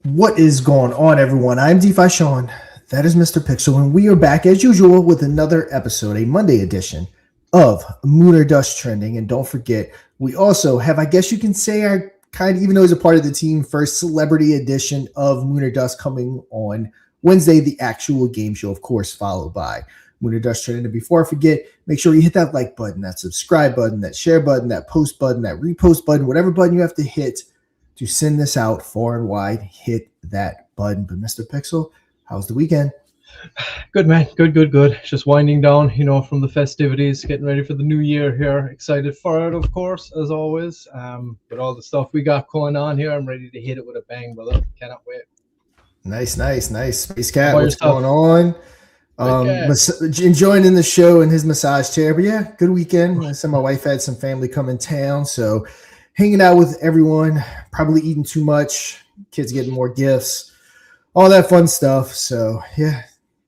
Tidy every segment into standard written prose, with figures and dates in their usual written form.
What is going on, everyone? I'm DeFi Sean. That is Mr. Pixel, and we are back as usual with another episode, a Monday edition of Lunar Dust Trending. And don't forget, we also have, I guess you can say, our kind of, even though he's a part of the team, first celebrity edition of Lunar Dust coming on Wednesday, the actual game show, of course, followed by Lunar Dust Trending. And before I forget, make sure you hit that like button, that subscribe button, that share button, that post button, that repost button, whatever button you have to hit to send this out far and wide. Hit that button. But Mr. Pixel, how's the weekend? Good, man. Good. Just winding down, from the festivities, getting ready for the new year here. Excited for it, of course, as always. With all the stuff we got going on here, I'm ready to hit it with a bang, brother. Cannot wait. Nice. Space Cat, what's going on? Enjoying in the show in his massage chair. But yeah, good weekend. I said my wife had some family come in town, so hanging out with everyone, probably eating too much, kids getting more gifts, all that fun stuff. So, yeah.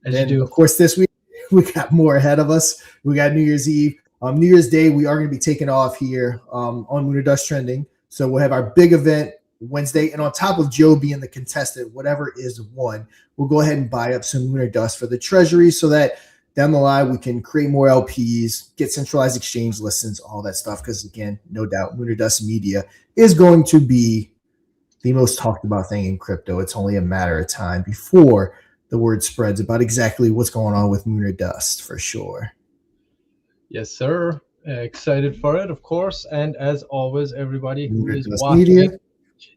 And of course, this week, we got more ahead of us. We got New Year's Eve. New Year's Day, we are going to be taking off here on Lunar Dust Trending. So we'll have our big event Wednesday. And on top of Joe being the contestant, whatever is won, we'll go ahead and buy up some Lunar Dust for the treasury so that down the line, we can create more LPs, get centralized exchange listings, all that stuff. Because again, no doubt, Lunar Dust Media is going to be the most talked about thing in crypto. It's only a matter of time before the word spreads about exactly what's going on with Lunar Dust, for sure. Yes, sir. Excited for it, of course. And as always, everybody who is watching Media.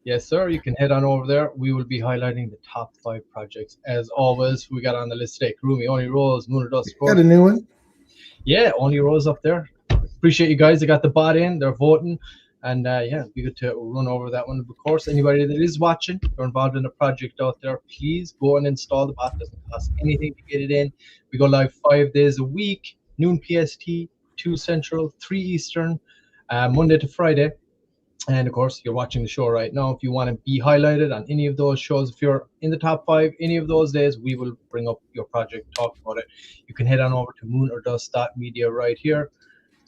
Yes, sir. You can head on over there. We will be highlighting the top 5 projects. As always, we got on the list today. Karumi, Only Rose, Lunar Dust. Got a new one? Yeah, Only Rose up there. Appreciate you guys. They got the bot in. They're voting. And yeah, be good to run over that one. Of course, anybody that is watching, you're involved in a project out there, please go and install the bot. It doesn't cost anything to get it in. We go live 5 days a week, noon PST, 2 Central, 3 Eastern, Monday to Friday. And of course, you're watching the show right now. If you want to be highlighted on any of those shows, if you're in the top 5 any of those days, we will bring up your project, talk about it. You can head on over to moonordust.media right here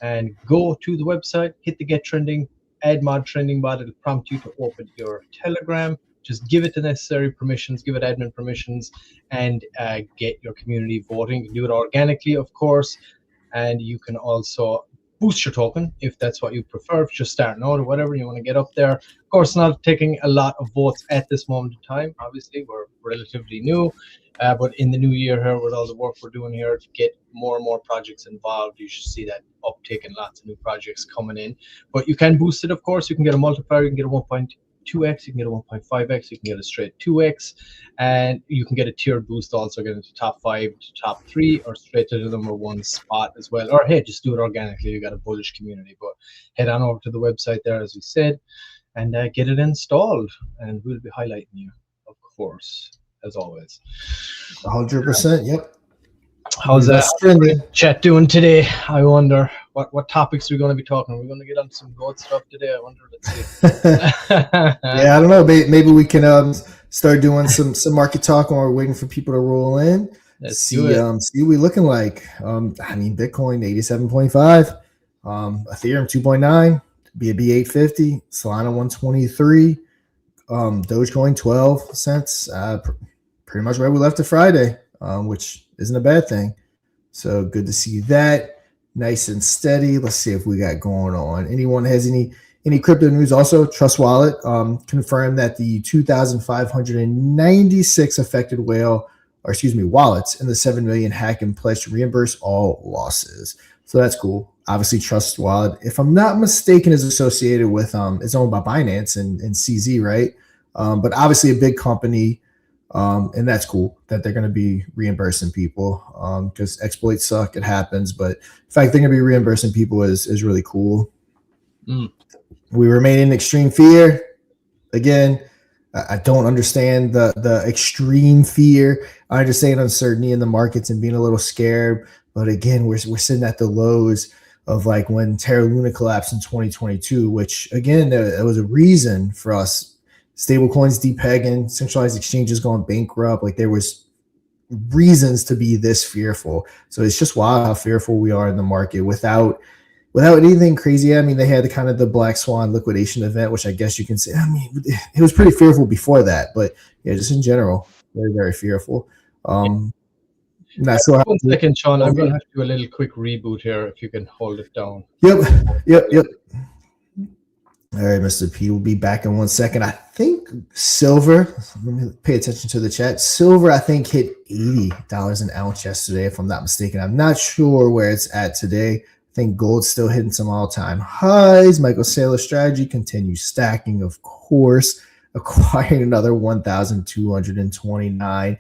and go to the website, hit the get trending, add mod trending bot. It'll prompt you to open your Telegram. Just give it the necessary permissions, give it admin permissions, and get your community voting. You can do it organically, of course, and you can also boost your token if that's what you prefer. If you're just starting out or whatever, you want to get up there. Of course, not taking a lot of votes at this moment in time. Obviously, we're relatively new, but in the new year here, with all the work we're doing here to get more and more projects involved, you should see that uptick and lots of new projects coming in. But you can boost it, of course. You can get a multiplier. You can get a 1.2x. You can get a 1.5x. You can get a straight 2x. And you can get a tiered boost also, get into top 5 to top 3 or straight to the number 1 spot as well. Or hey, just do it organically. You got a bullish community. But head on over to the website there, as we said, and get it installed. And we'll be highlighting you, of course, as always. 100%, yep. How's that chat doing today? I wonder what topics we're going to be talking. We're going to get on some gold stuff today. I wonder. Let's see. Yeah, I don't know. Maybe we can start doing some market talk while we're waiting for people to roll in. Let's see what we looking like. I mean, Bitcoin 87.5, Ethereum 2.9, BNB 850, Solana 123, Dogecoin 12 cents. Pretty much where we left it Friday, which isn't a bad thing. So good to see that. Nice and steady. Let's see if we got going on. Anyone has any crypto news? Also, Trust Wallet confirmed that the 2,596 affected wallets in the 7 million hack and pledge to reimburse all losses. So that's cool. Obviously, Trust Wallet, if I'm not mistaken, is associated with it's owned by Binance and CZ, right? But obviously a big company. And that's cool that they're going to be reimbursing people because exploits suck. It happens. But the fact they're going to be reimbursing people is really cool. We remain in extreme fear. Again, I don't understand the extreme fear. I understand uncertainty in the markets and being a little scared. But again, we're sitting at the lows of like when Terra Luna collapsed in 2022, which again, there was a reason for us. Stablecoins depegging, centralized exchanges going bankrupt. Like there was reasons to be this fearful. So it's just wild how fearful we are in the market without without anything crazy. I mean, they had the kind of the Black Swan liquidation event, which I guess you can say. I mean, it was pretty fearful before that, but yeah, just in general, very, very fearful. Not sure how. 1 second, Sean. I'm gonna have to do a little quick reboot here. If you can hold it down. Yep. All right, Mr. P will be back in 1 second. I think silver, let me pay attention to the chat. Silver, I think, hit $80 an ounce yesterday, if I'm not mistaken. I'm not sure where it's at today. I think gold's still hitting some all-time highs. Michael Saylor strategy continues stacking, of course, acquiring another 1,229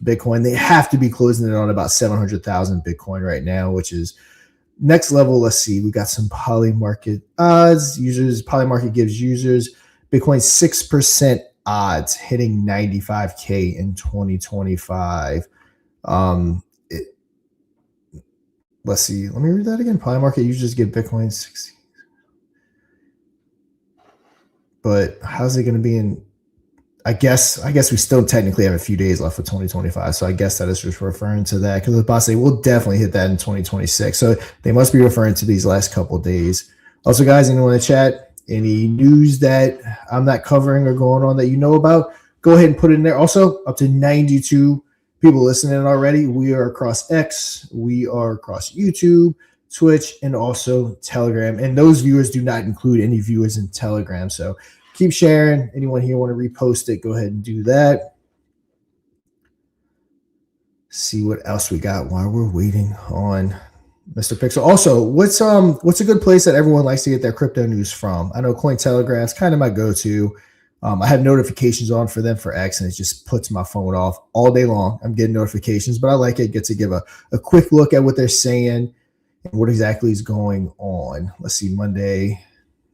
Bitcoin. They have to be closing it on about 700,000 Bitcoin right now, which is next level. Let's see. We got some Polymarket odds. Polymarket gives users Bitcoin 6% odds hitting 95K in 2025. Let's see. Let me read that again. Polymarket users get Bitcoin 60. But how's it going to be in? I guess we still technically have a few days left for 2025. So I guess that is just referring to that, because the boss say we'll definitely hit that in 2026. So they must be referring to these last couple of days. Also, guys, anyone in the chat, any news that I'm not covering or going on that you know about, go ahead and put it in there. Also, up to 92 people listening already. We are across X, we are across YouTube, Twitch, and also Telegram. And those viewers do not include any viewers in Telegram. So keep sharing. Anyone here want to repost it, go ahead and do that. See what else we got while we're waiting on Mr. Pixel. Also, what's a good place that everyone likes to get their crypto news from? I know Cointelegraph's kind of my go-to. I have notifications on for them for X, and it just puts my phone off all day long. I'm getting notifications, but I like it. Get to give a quick look at what they're saying and what exactly is going on. Let's see, Monday.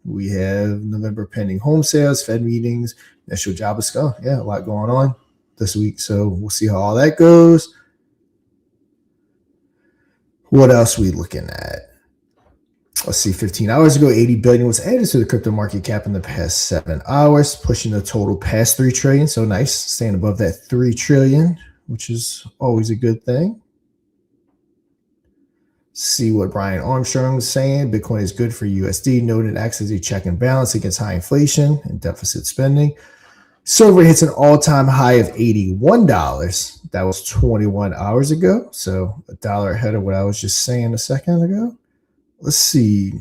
We have November pending home sales, Fed meetings, initial jobless score. Yeah, a lot going on this week. So we'll see how all that goes. What else are we looking at? Let's see, 15 hours ago, 80 billion was added to the crypto market cap in the past 7 hours, pushing the total past 3 trillion. So nice, staying above that 3 trillion, which is always a good thing. See what Brian Armstrong is saying. Bitcoin is good for USD, noted acts as a check and balance against high inflation and deficit spending. Silver hits an all-time high of $81. That was 21 hours ago. So $1 ahead of what I was just saying a second ago. Let's see.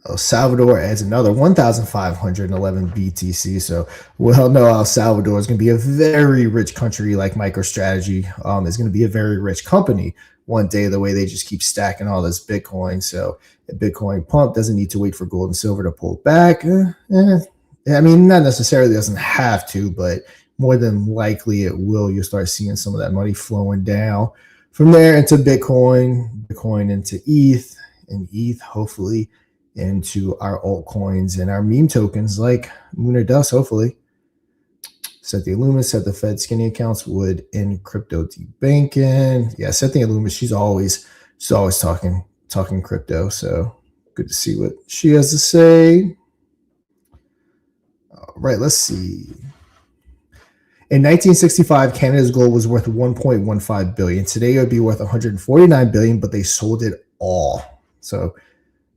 El Salvador adds another 1,511 BTC. So we all know El Salvador is going to be a very rich country, like MicroStrategy is going to be a very rich company one day, the way they just keep stacking all this Bitcoin. So the Bitcoin pump doesn't need to wait for gold and silver to pull back. I mean, not necessarily doesn't have to, but more than likely it will. You'll start seeing some of that money flowing down from there into Bitcoin, Bitcoin into ETH, and ETH hopefully into our altcoins and our meme tokens like Lunar Dust, hopefully. Cynthia Loomis said the Fed skinny accounts would end crypto debanking. Yeah, Cynthia Loomis, she's always talking crypto. So good to see what she has to say. All right, let's see. In 1965, Canada's gold was worth 1.15 billion. Today it would be worth 149 billion, but they sold it all. So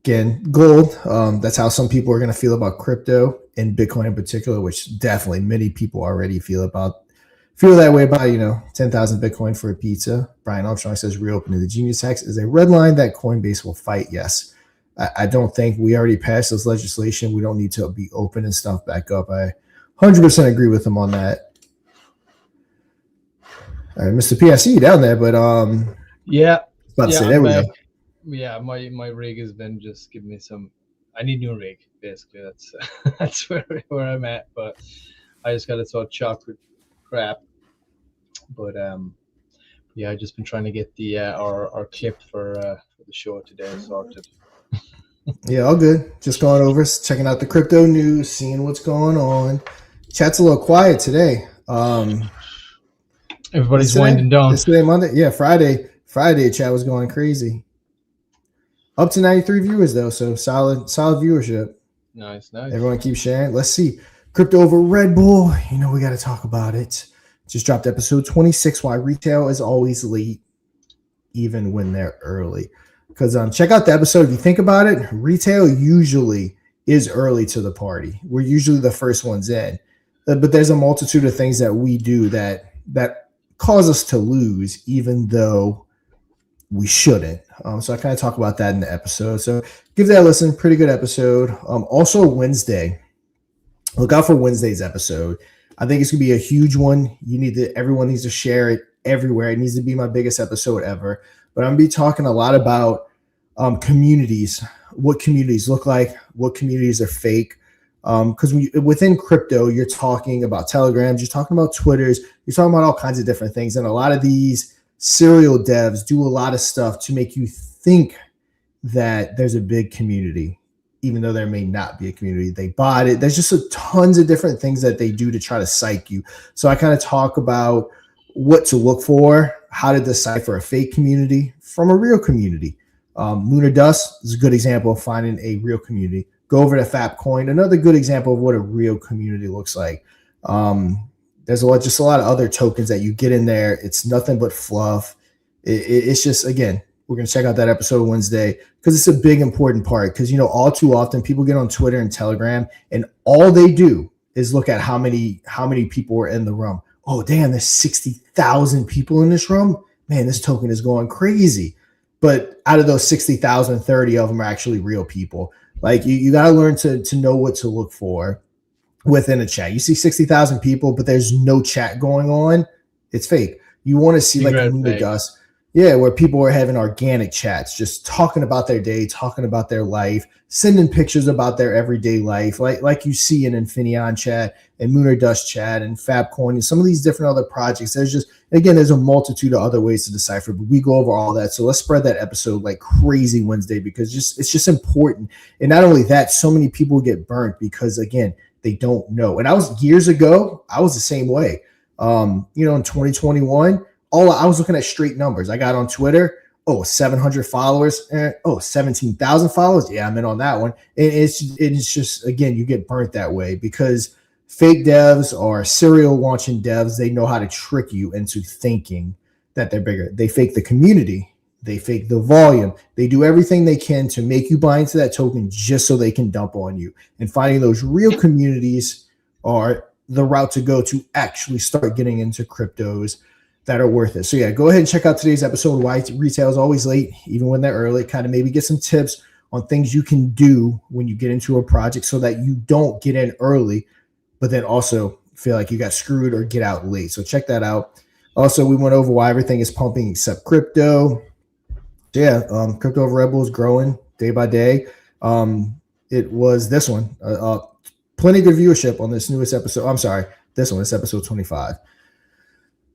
again, gold, that's how some people are going to feel about crypto and Bitcoin in particular, which definitely many people already feel that way about, 10,000 Bitcoin for a pizza. Brian Armstrong says reopening the Genius Tax is a red line that Coinbase will fight. Yes. I don't think we already passed this legislation. We don't need to be open and stuff back up. I 100% agree with him on that. All right, Mr. P, I see you down there, but yeah, about to say, there we go. Yeah, my rig has been just giving me some. I need new rig, basically. That's where I'm at. But I just got it all chocolate crap. But yeah, I just been trying to get the our clip for the show today sorted. Yeah, all good. Just going over, checking out the crypto news, seeing what's going on. Chat's a little quiet today. Everybody's winding down. Yesterday, Monday, yeah, Friday, chat was going crazy. Up to 93 viewers though, so solid viewership. Nice. Everyone keep sharing. Let's see. Crypto over Red Bull, you know, we got to talk about it. Just dropped episode 26, why retail is always late, even when they're early. Because check out the episode. If you think about it, retail usually is early to the party. We're usually the first ones in. But there's a multitude of things that we do that cause us to lose, even though we shouldn't. So I kind of talk about that in the episode. So give that a listen. Pretty good episode. Also Wednesday. Look out for Wednesday's episode. I think it's gonna be a huge one. Everyone needs to share it everywhere. It needs to be my biggest episode ever. But I'm gonna be talking a lot about communities, what communities look like, what communities are fake. Because within crypto, you're talking about Telegrams, you're talking about Twitters, you're talking about all kinds of different things. And a lot of these serial devs do a lot of stuff to make you think that there's a big community, even though there may not be a community. They bought it. There's just tons of different things that they do to try to psych you. So I kind of talk about what to look for, how to decipher a fake community from a real community. Lunar Dust is a good example of finding a real community. Go over to Fapcoin, another good example of what a real community looks like. There's just a lot of other tokens that you get in there. It's nothing but fluff. It's just, again, we're going to check out that episode Wednesday because it's a big, important part. Because, you know, all too often people get on Twitter and Telegram and all they do is look at how many people are in the room. Oh, damn, there's 60,000 people in this room. Man, this token is going crazy. But out of those 60,000, 30 of them are actually real people. Like you got to learn to know what to look for within a chat. You see 60,000 people, but there's no chat going on. It's fake. You want to see like a Lunar Dust. Yeah, where people are having organic chats, just talking about their day, talking about their life, sending pictures about their everyday life, like you see in Infininaeon chat and Lunar Dust chat and Fapcoin and some of these different other projects. There's a multitude of other ways to decipher, but we go over all that. So let's spread that episode like crazy Wednesday because it's just important. And not only that, so many people get burnt because, again, they don't know. And years ago, I was the same way. In 2021, I was looking at straight numbers. I got on Twitter. 700 followers. 17,000 followers. Yeah, I'm in on that one. And it's just, again, you get burnt that way because fake devs are serial launching devs. They know how to trick you into thinking that they're bigger. They fake the community. They fake the volume. They do everything they can to make you buy into that token just so they can dump on you. And finding those real communities are the route to go to actually start getting into cryptos that are worth it. So yeah, go ahead and check out today's episode, why retail is always late, even when they're early. Kind of maybe get some tips on things you can do when you get into a project so that you don't get in early, but then also feel like you got screwed or get out late. So check that out. Also, we went over why everything is pumping except crypto. So yeah, crypto over Red Bull is growing day by day. It was this one. Plenty good viewership on this newest episode. I'm sorry, this one. It's episode 25.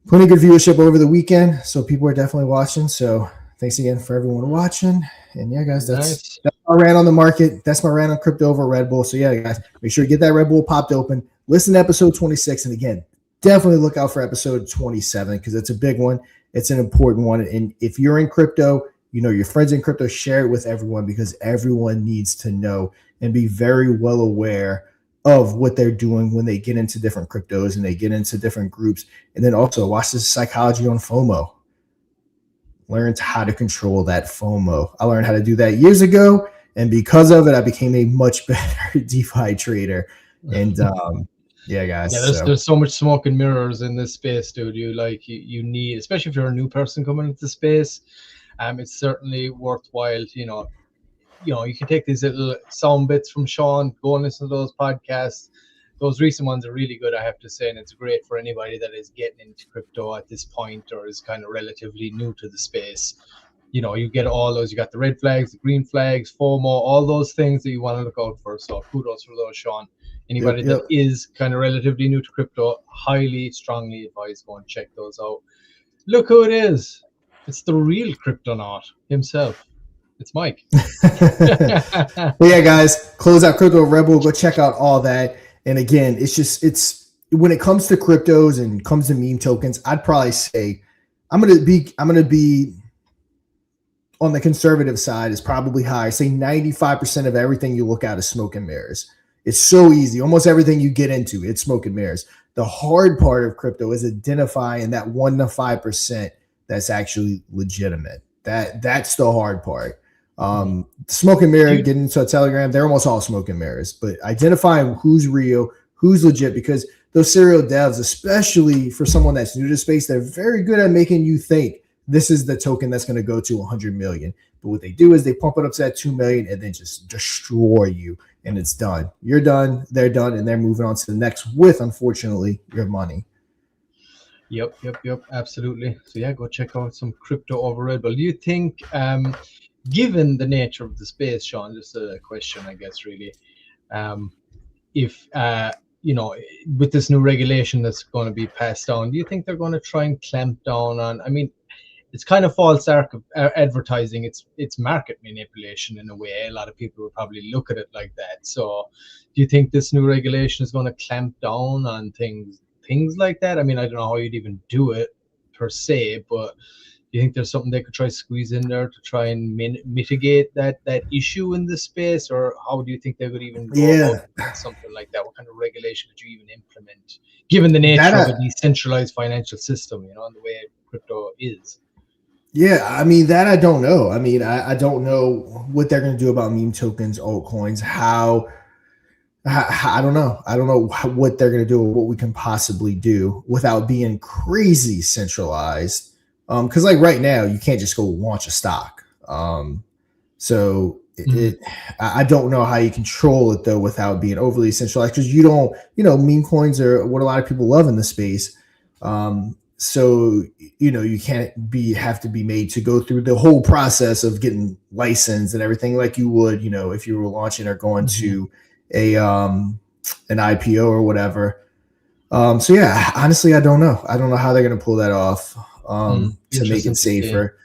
Plenty good viewership over the weekend, so people are definitely watching. So thanks again for everyone watching. And yeah, guys, that's my rant on the market. That's my rant on crypto over Red Bull. So yeah, guys, make sure you get that Red Bull popped open. Listen to episode 26, and again, definitely look out for episode 27 because it's a big one. It's an important one. And if you're in crypto, you know your friends in crypto, share it with everyone because everyone needs to know and be very well aware of what they're doing when they get into different cryptos and they get into different groups. And then also watch this psychology on FOMO. Learn how to control that FOMO. I learned how to do that years ago. And because of it, I became a much better DeFi trader. And yeah, guys. Yeah, there's so much smoke and mirrors in this space, dude. You need, especially if you're a new person coming into the space, it's certainly worthwhile, you can take these little sound bits from Sean, go and listen to those podcasts. Those recent ones are really good, I have to say, and it's great for anybody that is getting into crypto at this point or is kind of relatively new to the space. You get all those, you got the red flags, the green flags, FOMO, all those things that you want to look out for. So kudos for those, Sean. Anybody that is kind of relatively new to crypto, highly, strongly advise go and check those out. Look who it is. It's the real cryptonaut himself. It's Mike. Well, yeah, guys, close out crypto Red Bull. Go check out all that. And again, it's when it comes to cryptos and comes to meme tokens, I'd probably say I'm gonna be on the conservative side is probably high. Say 95% of everything you look at is smoke and mirrors. It's so easy. Almost everything you get into, it's smoke and mirrors. The hard part of crypto is identifying that 1 to 5% that's actually legitimate. That's the hard part. Smoke and mirror, getting into a Telegram, they're almost all smoke and mirrors, but identifying who's real, who's legit, because those serial devs, especially for someone that's new to space, they're very good at making you think this is the token that's going to go to 100 million. But what they do is they pump it up to that 2 million and then just destroy you, and it's done. You're done, they're done, and they're moving on to the next with, unfortunately, your money. Yep, absolutely. So yeah, go check out some crypto over Red Bull. Do you think, given the nature of the space, Sean, just a question, I guess, really, if with this new regulation that's going to be passed down, do you think they're going to try and clamp down on? I mean, it's kind of false advertising. It's market manipulation in a way. A lot of people will probably look at it like that. So, do you think this new regulation is going to clamp down on things like that? I mean, I don't know how you'd even do it per se, but do you think there's something they could try to squeeze in there to try and mitigate that issue in the space, or how do you think they would even go about something like that? What kind of regulation could you even implement, given the nature of a decentralized financial system, and the way crypto is? Yeah, I mean, that I don't know. I mean, I don't know what they're going to do about meme tokens, altcoins, I don't know. I don't know what they're going to do or what we can possibly do without being crazy centralized. Because like right now, you can't just go launch a stock. I don't know how you control it though without being overly centralized, because you don't, meme coins are what a lot of people love in the space. So you can't have to be made to go through the whole process of getting licensed and everything like you would, if you were launching or going to an IPO or whatever. So yeah, honestly, I don't know. I don't know how they're going to pull that off. To make it safer.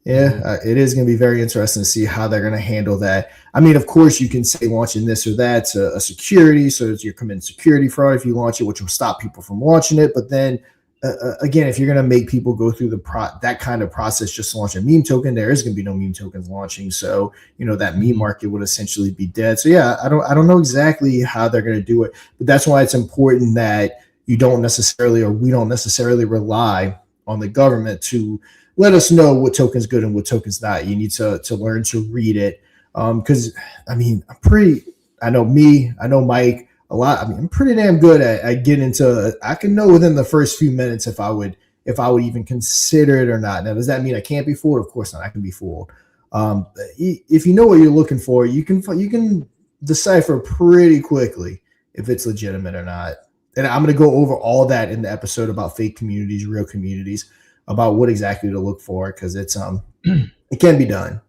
It is going to be very interesting to see how they're going to handle that. I mean, of course, you can say launching this or that a security, so you're committing security fraud if you launch it, which will stop people from launching it. But then again, if you're going to make people go through that kind of process just to launch a meme token, there is going to be no meme tokens launching. So that meme market would essentially be dead. So yeah, I don't know exactly how they're going to do it, but that's why it's important that we don't necessarily rely on the government to let us know what token's good and what token's not. You need to learn to read it. Because I mean, I know Mike a lot. I mean, I'm pretty damn good at getting into, I can know within the first few minutes if I would even consider it or not. Now, does that mean I can't be fooled? Of course not. I can be fooled. If you know what you're looking for, you can decipher pretty quickly if it's legitimate or not. And I'm going to go over all that in the episode about fake communities, real communities, about what exactly to look for, because it's it can be done.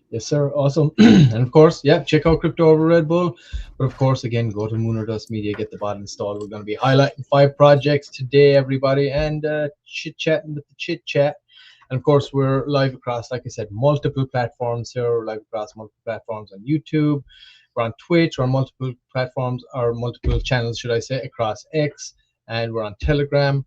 Yes, sir. Awesome. And of course, check out Crypto over Red Bull. But of course, again, go to Moonerdust Media, get the bot installed. We're going to be highlighting 5 projects today, everybody, and chit-chatting with the chit-chat. And of course, we're live across, like I said, multiple platforms here. We're live across multiple platforms on YouTube. We're on Twitch. We're on multiple platforms, or multiple channels, should I say, across X. And we're on Telegram.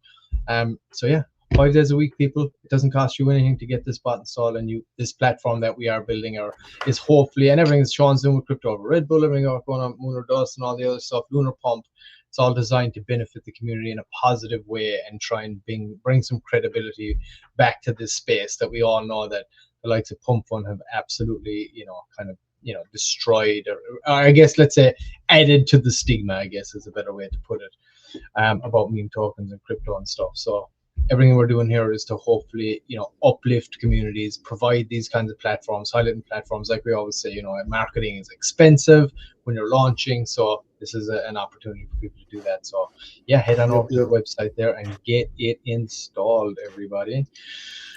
So yeah, 5 days a week, people. It doesn't cost you anything to get this bot installed, and this platform that we are building is hopefully, and everything that Sean's doing with Crypto over Red Bull, everything going on Moonerdust and all the other stuff, Lunar Pump, it's all designed to benefit the community in a positive way and try and bring some credibility back to this space that we all know that the likes of Pump Fund have absolutely, destroyed, or I guess, let's say, added to the stigma, I guess is a better way to put it, about meme tokens and crypto and stuff. So everything we're doing here is to hopefully, uplift communities, provide these kinds of platforms, highlighting platforms. Like we always say, marketing is expensive when you're launching. So this is an opportunity for people to do that. So yeah, head on over to the website there and get it installed, everybody.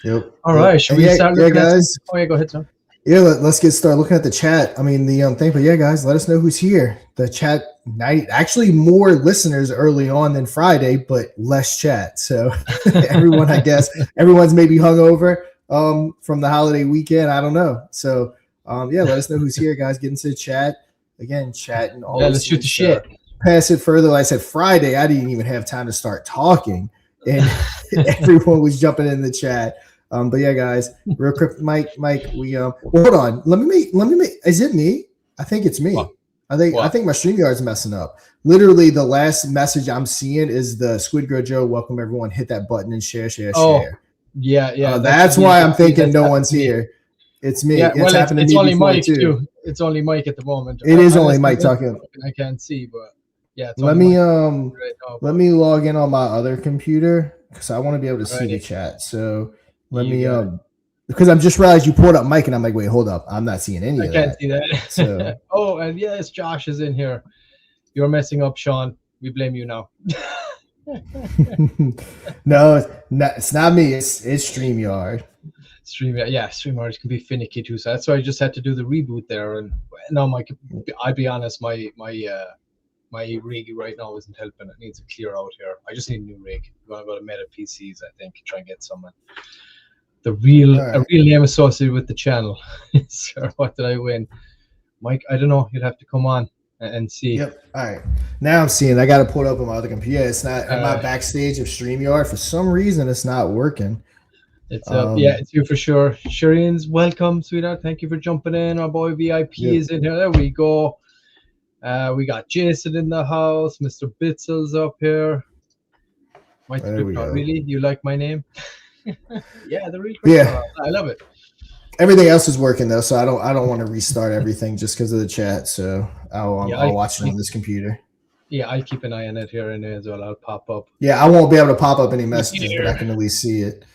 Yep. All right. Should we start? Yeah, guys. Oh, yeah, go ahead, John. Yeah, let's get started looking at the chat. I mean, the thing, but yeah, guys, let us know who's here. The chat night, actually more listeners early on than Friday, but less chat. So everyone, I guess, everyone's maybe hungover from the holiday weekend. I don't know. So yeah, let us know who's here, guys. Get into the chat. Again, chat and all. Yeah, let's shoot the shit. Pass it further. Like I said, Friday, I didn't even have time to start talking, and everyone was jumping in the chat. But yeah, guys, real quick, Mike, we hold on. Let me make. Is it me? I think it's me. I think What? my StreamYard's messing up. Literally, the last message I'm seeing is the Squid Girl Joe. Welcome everyone. Hit that button and share, share, Oh, share. yeah. That should That's be why I'm just me. thinking That's no happened one's to me. here. It's me. Yeah, It's well, happened to it's me only before Mike too. too. It's only Mike at the moment. It is only Unless Mike something talking. I can't see, but yeah, it's Let only me Mike right now. let But me log in on my other computer because I want to be able to see the alrighty, chat. So let you me got it. because I'm just realized you pulled up Mike and I'm like, wait, hold up. I'm not seeing any I of can't that. see that. So Oh, and yes, Josh is in here. You're messing up, Sean. We blame you now. no, it's not me. It's StreamYard. StreamYard can be finicky too. So that's why I just had to do the reboot there. And no, Mike, I'll be honest, my rig right now isn't helping. It needs to clear out here. I just need a new rig. I'm gonna go to Meta PCs, I think, try and get someone. A real name associated with the channel. Sir, what did I win? Mike, I don't know. You'll have to come on and see. Yep. All right. Now I'm seeing. I got to pull it up on my other computer. It's not in my backstage of StreamYard. For some reason, it's not working. It's yeah, it's you for sure. Shireen's welcome, sweetheart. Thank you for jumping in. Our boy VIP is in here. There we go. We got Jason in the house. Mr. Bitzel's up here. My script, not really. You like my name? Yeah, the real yeah. I love it. Everything else is working though, so I don't want to restart everything just because of the chat. So I'll watch it on this computer. Yeah, I'll keep an eye on it here and there as well. I'll pop up. Yeah, I won't be able to pop up any messages, but I can at least see it.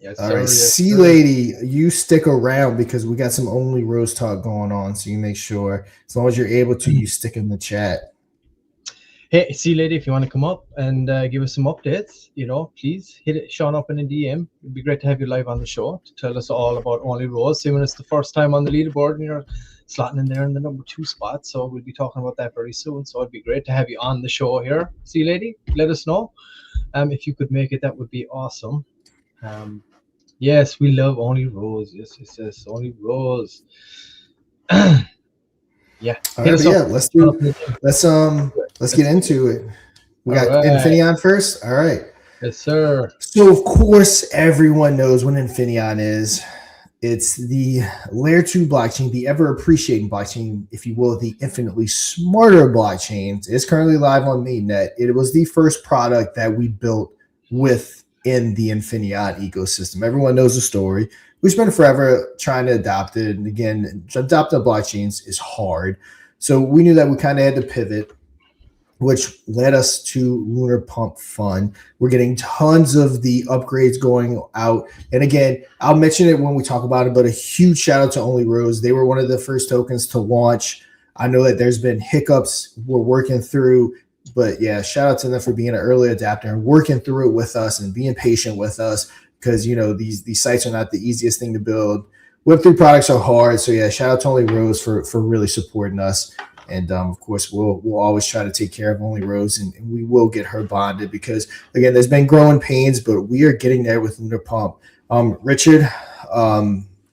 Yes, all right, C Lady, you stick around because we got some Only Rose talk going on. So you make sure, as long as you're able to, you stick in the chat. Hey, C Lady, if you want to come up and give us some updates, please hit it, Sean up in a DM. It'd be great to have you live on the show to tell us all about Only Rose. Even it's the first time on the leaderboard and you're slotting in there in the number 2 spot. So we'll be talking about that very soon. So it'd be great to have you on the show here. C Lady, let us know. If you could make it, that would be awesome. Yes, we love Only Rose. Yes, Only Rose. Yeah. All right, yeah, let's get into it. We got Infininaeon first. All right. Yes, sir. So of course everyone knows what Infininaeon is. It's the layer 2 blockchain, the ever appreciating blockchain, if you will, the infinitely smarter blockchain. It's currently live on mainnet. It was the first product that we built within the Infininaeon ecosystem. Everyone knows the story. We spent forever trying to adopt it. And again, adopting blockchains is hard. So we knew that we kind of had to pivot, which led us to Lunar Pump Fund. We're getting tons of the upgrades going out. And again, I'll mention it when we talk about it, but a huge shout out to Only Rose. They were one of the first tokens to launch. I know that there's been hiccups we're working through, but yeah, shout out to them for being an early adapter and working through it with us and being patient with us. Because these sites are not the easiest thing to build. Web3 products are hard, so yeah, shout out to Only Rose for really supporting us. And of course, we'll always try to take care of Only Rose, and we will get her bonded because again, there's been growing pains, but we are getting there with Lunar Pump. Richard,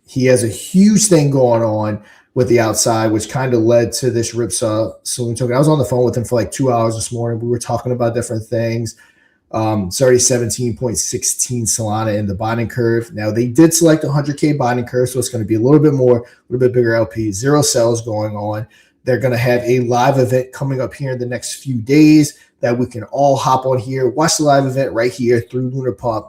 he has a huge thing going on with the outside, which kind of led to this Ripsaw Saloon token. I was on the phone with him for like 2 hours this morning. We were talking about different things. It's already 17.16 Solana in the bonding curve. Now they did select 100K bonding curve, so it's going to be a little bit bigger LP. 0 sales going on. They're going to have a live event coming up here in the next few days that we can all hop on here, watch the live event right here through Lunar Pump.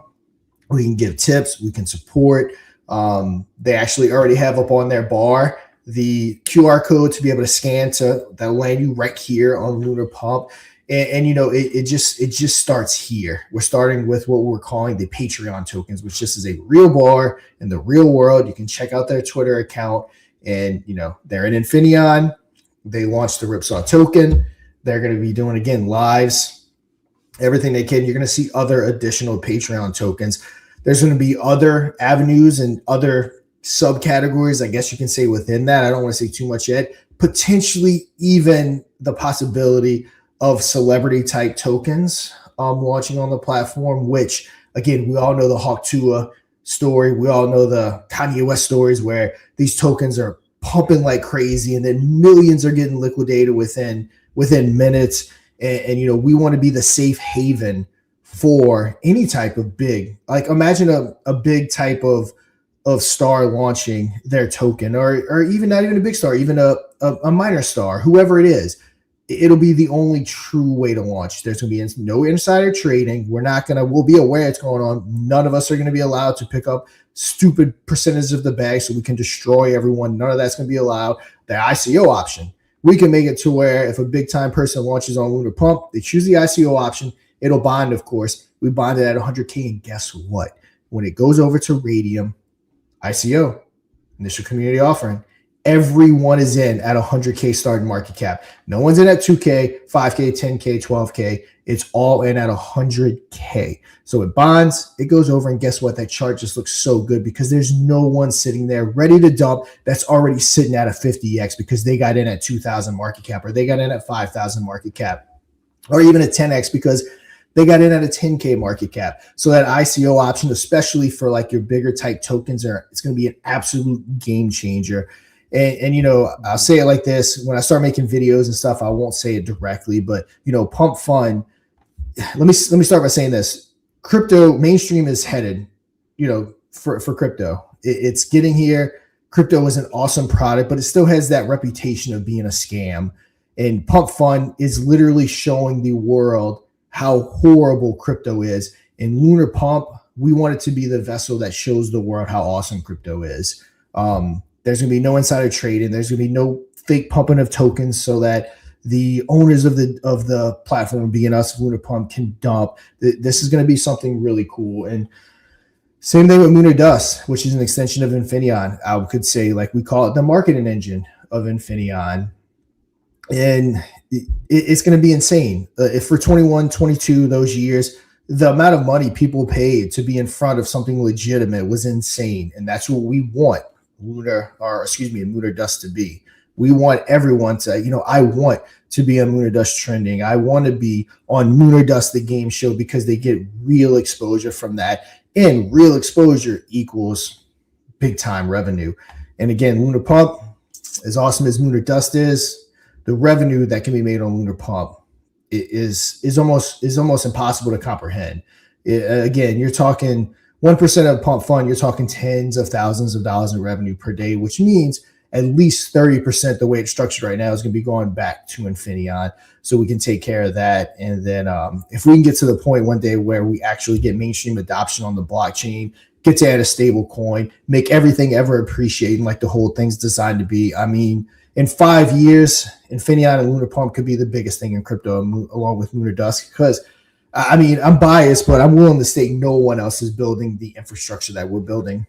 We can give tips, we can support. They actually already have up on their bar the QR code to be able to scan that'll land you right here on Lunar Pump. And it just starts here. We're starting with what we're calling the Patreon tokens, which just is a real bar in the real world. You can check out their Twitter account, and they're in Infininaeon. They launched the Ripsaw token. They're going to be doing again lives, everything they can. You're going to see other additional Patreon tokens. There's going to be other avenues and other subcategories, I guess you can say, within that. I don't want to say too much yet. Potentially even the possibility of celebrity type tokens launching on the platform, which again, we all know the Hawk Tuah story. We all know the Kanye West stories where these tokens are pumping like crazy and then millions are getting liquidated within minutes. And we want to be the safe haven for any type of big, like imagine a big type of of star launching their token, or even not even a big star, even a minor star, whoever it is, it'll be the only true way to launch. There's going to be no insider trading. We'll be aware it's going on. None of us are going to be allowed to pick up stupid percentages of the bag so we can destroy everyone. None of that's going to be allowed. The ICO option, we can make it to where if a big time person launches on Lunar Pump, they choose the ICO option. It'll bond, of course. We bonded at 100K, and guess what? When it goes over to Radium, ICO, initial community offering, everyone is in at 100K starting market cap. No one's in at 2K, 5K, 10K, 12K. It's all in at 100K. So it bonds, it goes over, and guess what? That chart just looks so good because there's no one sitting there ready to dump that's already sitting at a 50X because they got in at 2,000 market cap, or they got in at 5,000 market cap, or even a 10X because they got in at a 10K market cap. So that ICO option, especially for like your bigger type tokens, it's going to be an absolute game changer. And you know, I'll say it like this: when I start making videos and stuff, I won't say it directly, but you know, Pump Fund. Let me start by saying this: crypto mainstream is headed, you know, for crypto. It's getting here. Crypto is an awesome product, but it still has that reputation of being a scam. And Pump Fund is literally showing the world how horrible crypto is. And Lunar Pump, we want it to be the vessel that shows the world how awesome crypto is. There's going to be no insider trading. There's going to be no fake pumping of tokens so that the owners of the platform, being us, Lunar Pump, can dump. This is going to be something really cool. And same thing with Lunar Dust, which is an extension of Infininaeon. I could say, like, we call it the marketing engine of Infininaeon. And it's going to be insane. If for 21, 22, those years, the amount of money people paid to be in front of something legitimate was insane. And that's what we want Lunar Dust to be. We want everyone to, you know, I want to be on Lunar Dust trending. I want to be on Lunar Dust, the game show, because they get real exposure from that. And real exposure equals big time revenue. And again, Lunar Pump, as awesome as Lunar Dust is, the revenue that can be made on Lunar Pump is almost impossible to comprehend. Again, you're talking 1% of Pump Fund, you're talking tens of thousands of dollars in revenue per day, which means at least 30%, the way it's structured right now, is going to be going back to Infininaeon, so we can take care of that. And then if we can get to the point one day where we actually get mainstream adoption on the blockchain, get to add a stable coin, make everything ever appreciating like the whole thing's designed to be. I mean, in 5 years, Infininaeon and Lunar Pump could be the biggest thing in crypto along with Lunar Dust, because I mean, I'm biased, but I'm willing to state no one else is building the infrastructure that we're building.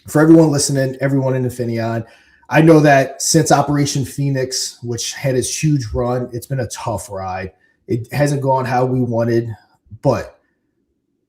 For everyone listening, everyone in Infininaeon, I know that since Operation Phoenix, which had its huge run, it's been a tough ride. It hasn't gone how we wanted, but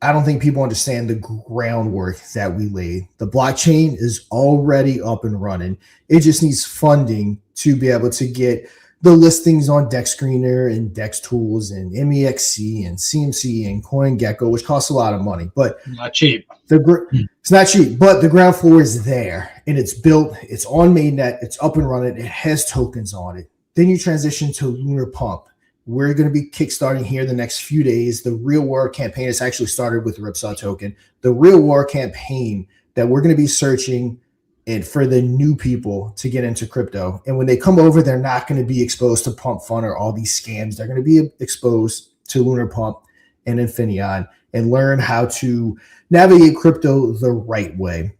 I don't think people understand the groundwork that we laid. The blockchain is already up and running. It just needs funding to be able to get the listings on Dex Screener and Dex Tools and MEXC and CMC and CoinGecko, which costs a lot of money, but not cheap. It's not cheap, but the ground floor is there and it's built. It's on mainnet. It's up and running. It has tokens on it. Then you transition to Lunar Pump. We're going to be kickstarting here the next few days. The real war campaign has actually started with the Ripsaw token. The real war campaign that we're going to be searching and for the new people to get into crypto. And when they come over, they're not going to be exposed to Pump Fund or all these scams. They're going to be exposed to Lunar Pump and Infininaeon and learn how to navigate crypto the right way.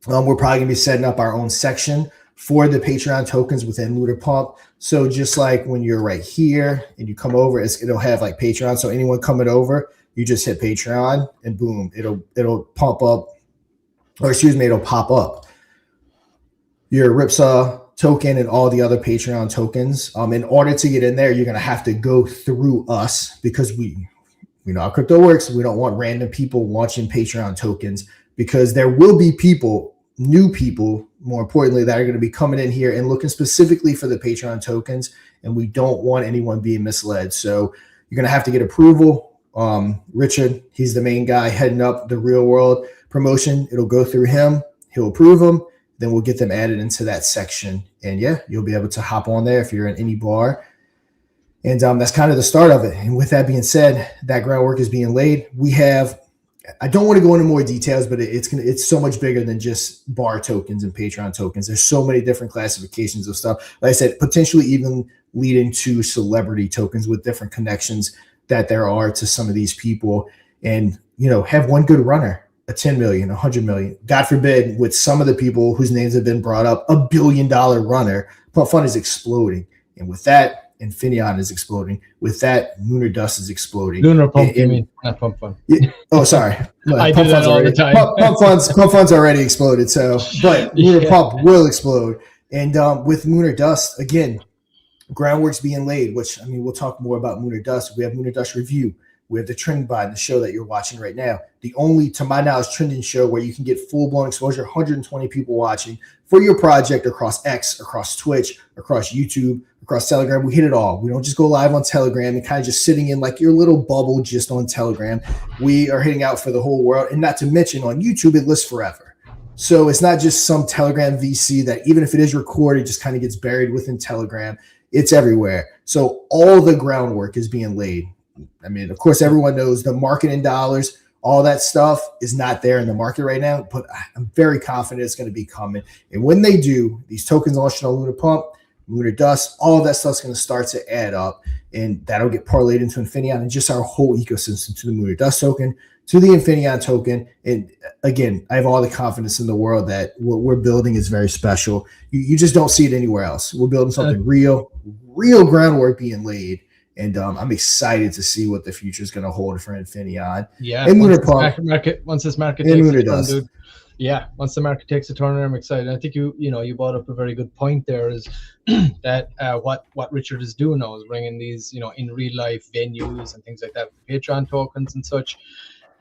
We're probably going to be setting up our own section for the Patreon tokens within Lunar Pump. So just like when you're right here and you come over, it'll have like Patreon. So anyone coming over, you just hit Patreon and boom, it'll pump up, or excuse me, it'll pop up your Ripsaw token and all the other Patreon tokens. In order to get in there, you're going to have to go through us because we know how crypto works. We don't want random people launching Patreon tokens, because there will be people, new people, more importantly, that are going to be coming in here and looking specifically for the Patreon tokens. And we don't want anyone being misled. So you're going to have to get approval. Richard, he's the main guy heading up the real world promotion. It'll go through him. He'll approve them. Then we'll get them added into that section. And yeah, you'll be able to hop on there if you're in any bar. And that's kind of the start of it. And with that being said, that groundwork is being laid. We have I don't want to go into more details, but it's so much bigger than just bar tokens and Patreon tokens. There's so many different classifications of stuff. Like I said, potentially even leading to celebrity tokens with different connections that there are to some of these people. And, have one good runner, a 10 million, 100 million. God forbid, with some of the people whose names have been brought up, $1 billion runner. Pump Fund is exploding. And with that, Infininaeon is exploding. With that, Lunar Dust is exploding. Lunar Pump, you mean, not Pump Fund. Oh, sorry. I do that all the time. Pump Fund's already exploded. But Lunar Pump will explode. And with Lunar Dust, again, groundwork's being laid, which, we'll talk more about Lunar Dust. We have Lunar Dust Review. We have the Trending Bot, the show that you're watching right now. The only, to my knowledge, trending show where you can get full-blown exposure, 120 people watching for your project across X, across Twitch, across YouTube, across Telegram. We hit it all. We don't just go live on Telegram and kind of just sitting in like your little bubble just on Telegram. We are hitting out for the whole world. And not to mention on YouTube, it lives forever. So it's not just some Telegram VC that even if it is recorded, just kind of gets buried within Telegram. It's everywhere. So all the groundwork is being laid. Of course, everyone knows the marketing dollars, all that stuff is not there in the market right now, but I'm very confident it's going to be coming. And when they do, these tokens launching on Lunar Pump, Lunar Dust, all of that stuff's going to start to add up, and that'll get parlayed into Infininaeon and just our whole ecosystem, to the Lunar Dust token, to the Infininaeon token. And again, I have all the confidence in the world that what we're building is very special. You just don't see it anywhere else. We're building something real groundwork being laid. And I'm excited to see what the future is going to hold for Infininaeon. Yeah, and Lunar Pump. Once this market takes a turn, dude. Yeah, once the market takes a turn, I'm excited. I think you brought up a very good point there, is that what Richard is doing now is bringing these, in real life venues and things like that, Patreon tokens and such,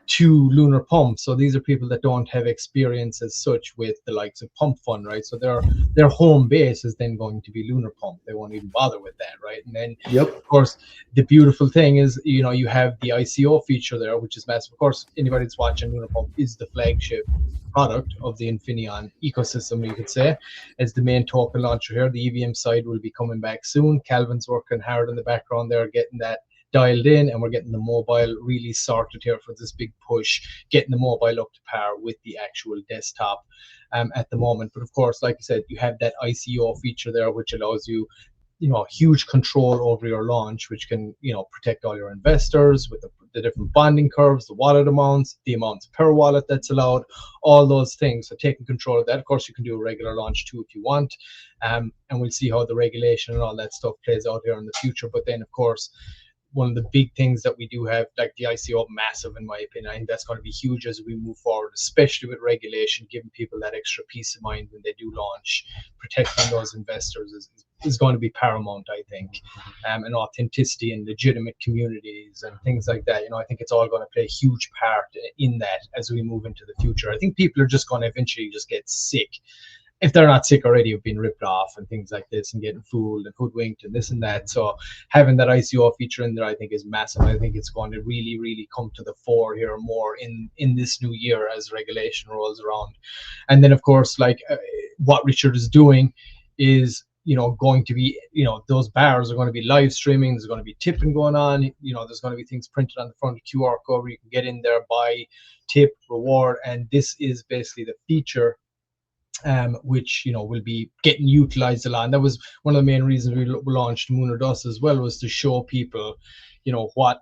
to Lunar Pump. So these are people that don't have experience as such with the likes of Pump Fund, right? So their home base is then going to be Lunar Pump. They won't even bother with that, right? And then, of course, the beautiful thing is, you have the ICO feature there, which is massive. Of course, anybody that's watching, Lunar Pump is the flagship product of the Infininaeon ecosystem, you could say, as the main token launcher here. The EVM side will be coming back soon. Calvin's working hard in the background there, getting that dialed in, and we're getting the mobile really sorted here for this big push, getting the mobile up to par with the actual desktop at the moment. But of course, like I said, you have that ICO feature there, which allows you huge control over your launch, which can protect all your investors with the different bonding curves, the wallet amounts, the amounts per wallet that's allowed, all those things. So taking control of that. Of course, you can do a regular launch too if you want, and we'll see how the regulation and all that stuff plays out here in the future. But then, of course, one of the big things that we do have, like the ICO, massive in my opinion. I think that's going to be huge as we move forward, especially with regulation, giving people that extra peace of mind when they do launch. Protecting those investors is going to be paramount, I think, and authenticity and legitimate communities and things like that. I think it's all going to play a huge part in that as we move into the future. I think people are just going to eventually just get sick, if they're not sick already, of being ripped off and things like this, and getting fooled and hoodwinked and this and that. So having that ICO feature in there, I think, is massive. I think it's going to really, really come to the fore here more in this new year as regulation rolls around. And then, of course, what Richard is doing is, going to be, those bars are going to be live streaming. There's going to be tipping going on. There's going to be things printed on the front of the QR code where you can get in there, buy, tip, reward. And this is basically the feature which will be getting utilized a lot. And that was one of the main reasons we launched Lunar Dust as well, was to show people what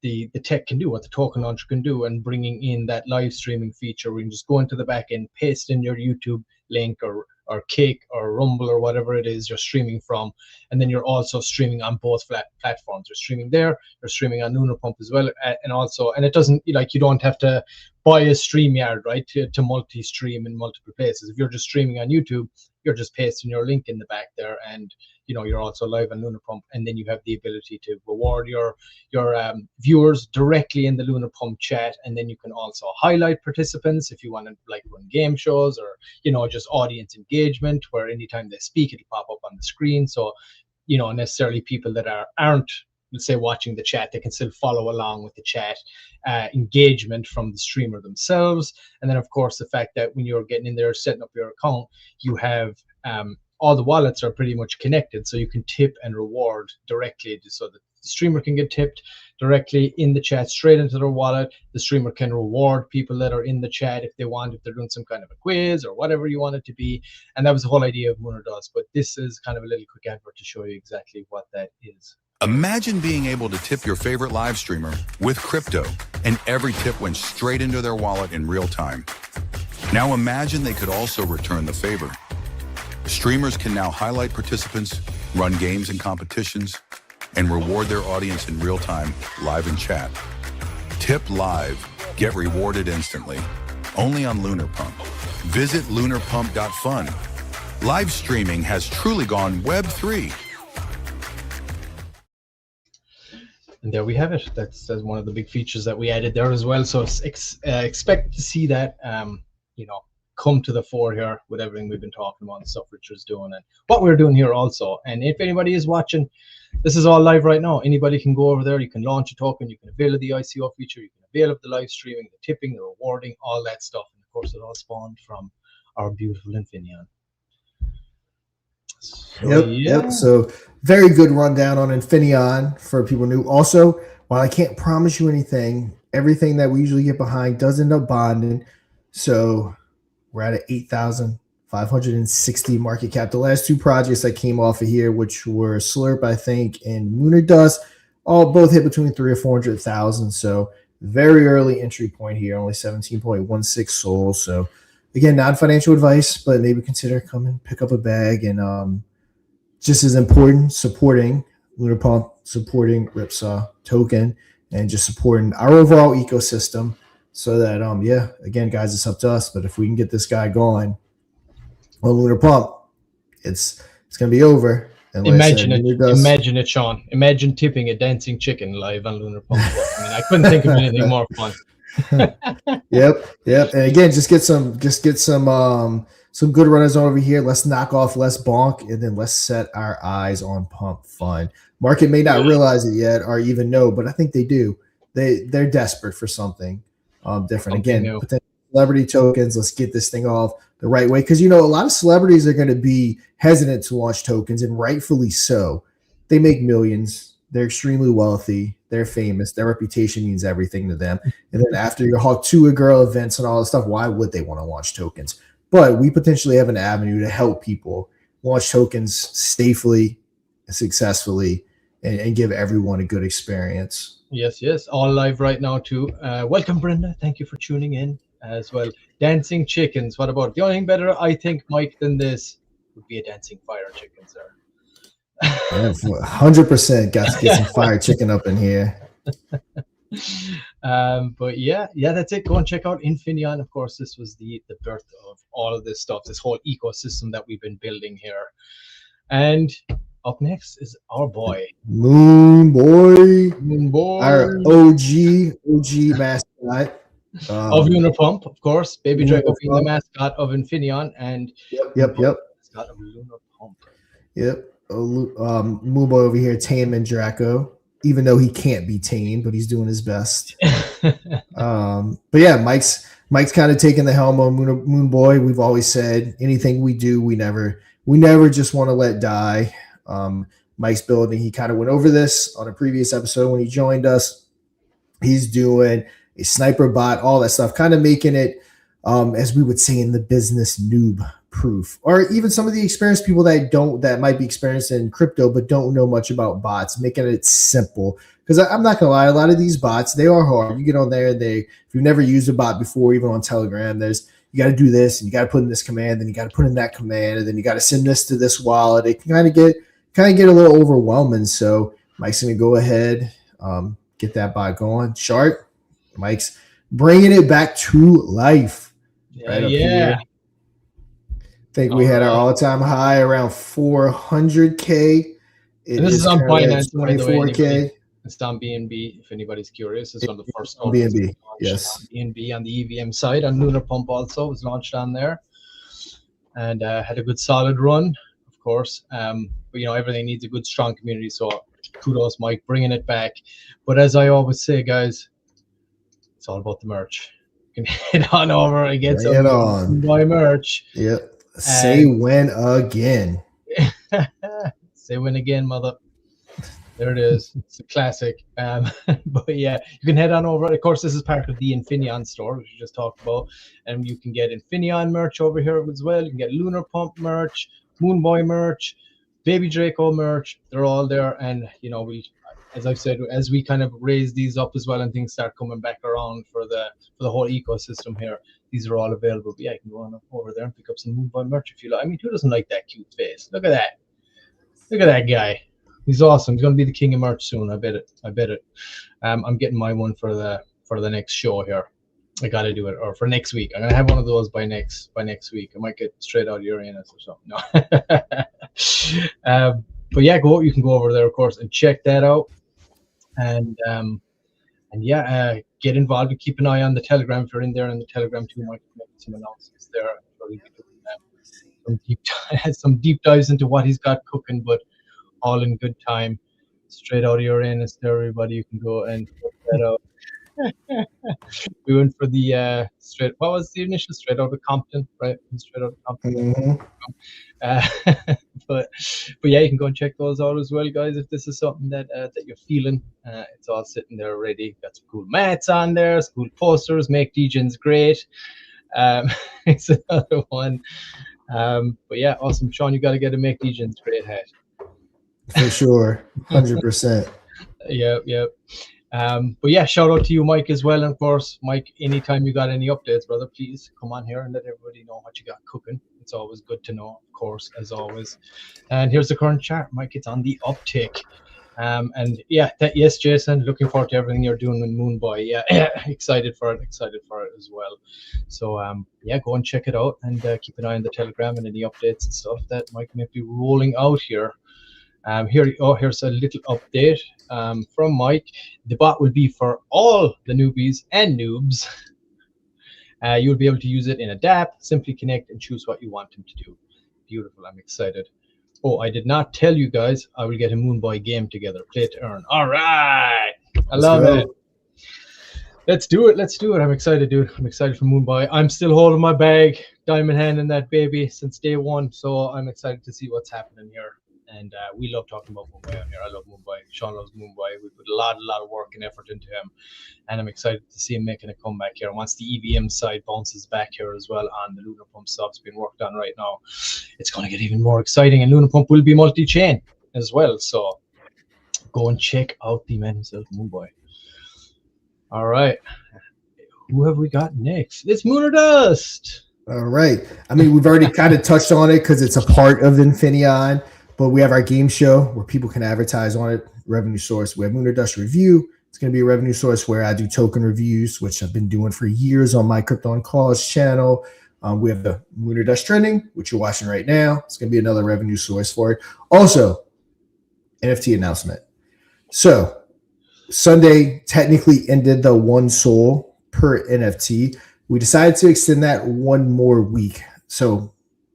the tech can do, what the token launcher can do, and bringing in that live streaming feature where you can just go into the back end, paste in your YouTube link or Kick or Rumble or whatever it is you're streaming from, and then you're also streaming on both platforms. You're streaming there, you're streaming on Lunar Pump as well, and it doesn't, you don't have to buy a StreamYard, right, to multi-stream in multiple places. If you're just streaming on YouTube, you're just pasting your link in the back there, and you're also live on Lunar Pump, and then you have the ability to reward your viewers directly in the Lunar Pump chat, and then you can also highlight participants if you want to run game shows or just audience engagement, where anytime they speak it'll pop up on the screen. So necessarily people that aren't, let's say, watching the chat, they can still follow along with the chat engagement from the streamer themselves. And then, of course, the fact that when you're getting in there setting up your account, you have all the wallets are pretty much connected, so you can tip and reward directly, so The streamer can get tipped directly in the chat, straight into their wallet. The streamer can reward people that are in the chat if they want, if they're doing some kind of a quiz or whatever you want it to be. And that was the whole idea of Lunar does. But this is kind of a little quick advert to show you exactly what that is. Imagine being able to tip your favorite live streamer with crypto, and every tip went straight into their wallet in real time. Now imagine they could also return the favor. Streamers can now highlight participants, run games and competitions, and reward their audience in real time, live in chat. Tip live, get rewarded instantly. Only on Lunar Pump. Visit lunarpump.fun. Live streaming has truly gone Web3. And there we have it. That's one of the big features that we added there as well. So expect to see that, come to the fore here with everything we've been talking about and stuff Richard's doing and what we're doing here also. And if anybody is watching, this is all live right now. Anybody can go over there. You can launch a token. You can avail of the ICO feature. You can avail of the live streaming, the tipping, the rewarding, all that stuff. And of course, it all spawned from our beautiful Infininaeon. So, Yep. So very good rundown on Infininaeon for people new. Also, while I can't promise you anything, everything that we usually get behind does end up bonding. So we're at an 8,560 market cap. The last two projects that came off of here, which were Slurp, I think, and Lunar Dust, both hit between 300,000 or 400,000. So very early entry point here, only 17.16 souls. So again, non-financial advice, but maybe consider coming, pick up a bag, and just as important, supporting Lunar Pump, supporting Ripsaw token, and just supporting our overall ecosystem. So that, again, guys, it's up to us. But if we can get this guy going on Lunar Pump, it's going to be over. Imagine it, Sean. Imagine tipping a dancing chicken live on Lunar Pump. I mean, I couldn't think of anything more fun. Yep. And again, just get some good runners over here. Let's knock off less bonk, and then let's set our eyes on pump fun. Market may not realize it yet or even know, but I think they do. They're desperate for something different. Again, potential celebrity tokens. Let's get this thing off the right way, because a lot of celebrities are going to be hesitant to launch tokens, and rightfully so. They make millions. They're extremely wealthy. They're famous. Their reputation means everything to them. And then after your Hawk Tuah girl events and all this stuff, why would they want to launch tokens? But we potentially have an avenue to help people launch tokens safely, successfully, and give everyone a good experience. Yes. All live right now too. Welcome, Brenda. Thank you for tuning in as well. Dancing chickens. What about the only thing better, I think, Mike, than this would be a dancing fire chicken, sir. 100% got to get some fire chicken up in here. But yeah, that's it. Go and check out Infininaeon. Of course, this was the birth of all of this stuff, this whole ecosystem that we've been building here. And up next is our boy Moonboy, our OG mascot of Lunar Pump, of course. Baby Draco being the mascot of Infininaeon, and yep, mascot of Lunar Pump. Yep. Moonboy over here taming Draco, even though he can't be tamed, but he's doing his best. But yeah, Mike's kind of taking the helm on Moonboy. We've always said anything we do, we never just want to let die. Mike's building. He kind of went over this on a previous episode when he joined us. He's doing a sniper bot, all that stuff, kind of making it, as we would say in the business, noob proof, or even some of the experienced people that might be experienced in crypto but don't know much about bots, making it simple. Because I'm not gonna lie, a lot of these bots, they are hard. You get on there, if you've never used a bot before, even on Telegram, you got to do this, and you got to put in this command, then you got to put in that command, and then you got to send this to this wallet. It can kind of get a little overwhelming. So Mike's gonna go ahead, get that bot going. Sharp, Mike's bringing it back to life. Here. I think we had our all-time high around 400K. This is on Binance, 24K. It's on BNB, if anybody's curious. It's one of the first on BNB. Yes. BNB on the EVM side, on Lunar Pump also was launched on there, and had a good solid run, of course. But everything needs a good, strong community. So kudos, Mike, bringing it back. But as I always say, guys, it's all about the merch. You can head on over and get some buy merch. Yep. Say when again. Say when again, mother. There it is. It's a classic. But yeah, you can head on over. Of course, this is part of the Infininaeon store, which we just talked about. And you can get Infininaeon merch over here as well. You can get Lunar Pump merch, Moonboy merch, Baby Draco merch. They're all there. And, you know, as I've said, as we kind of raise these up as well and things start coming back around for the whole ecosystem here, these are all available. But yeah, you can go on over there and pick up some Moonboy merch if you like. I mean, who doesn't like that cute face? Look at that. Look at that guy. He's awesome. He's going to be the king of merch soon. I bet it. I'm getting my one for the next show here. I got to do it, or for next week. I'm going to have one of those by next week. I might get straight out of Uranus or something. No. But yeah, you can go over there, of course, and check that out. And yeah, get involved and keep an eye on the Telegram if you're in there. And the Telegram too might make some announcements there. Some deep dives into what he's got cooking, but all in good time. Straight out of Uranus there, everybody. You can go and check that out. We went for the what was the initial? Straight out of Compton, right? Straight out of Compton. Mm-hmm. But yeah, you can go and check those out as well, guys. If this is something that you're feeling, it's all sitting there ready. Got some cool mats on there, some cool posters. Make Degens great. It's another one. But yeah, awesome, Sean. You got to get a Make Degens great hat. For sure, 100%. Yep. But yeah, shout out to you, Mike, as well. And of course, Mike, anytime you got any updates, brother, please come on here and let everybody know what you got cooking. It's always good to know, of course, as always. And here's the current chart, Mike. It's on the uptick. And yeah, yes, Jason, looking forward to everything you're doing with Moonboy. Yeah, excited for it as well. So yeah, go and check it out and keep an eye on the Telegram and any updates and stuff that Mike may be rolling out here. Here's a little update from Mike. The bot will be for all the newbies and noobs. You'll be able to use it in a DApp. Simply connect and choose what you want him to do. Beautiful. I'm excited. Oh, I did not tell you guys I will get a Moonboy game together. Play to earn. All right. I love it. Let's do it. I'm excited, dude. I'm excited for Moonboy. I'm still holding my bag, diamond hand in that baby since day one. So I'm excited to see what's happening here. And we love talking about Moonboy on here. I love Moonboy. Sean loves Moonboy. We put a lot of work and effort into him. And I'm excited to see him making a comeback here. Once the EVM side bounces back here as well on the Lunar Pump subs being worked on right now, it's going to get even more exciting. And Lunar Pump will be multi-chain as well. So go and check out the man himself, Moonboy. All right. Who have we got next? It's Mooner Dust. All right. I mean, we've already kind of touched on it because it's a part of Infininaeon. But we have our game show where people can advertise on it, revenue source. We have Mooner Dust Review. It's going to be a revenue source where I do token reviews, which I've been doing for years on my Crypto on Cause channel. We have the Mooner Dust Trending, which you're watching right now. It's going to be another revenue source for it. Also, NFT announcement. So Sunday technically ended the 1 SOL per NFT. We decided to extend that one more week. So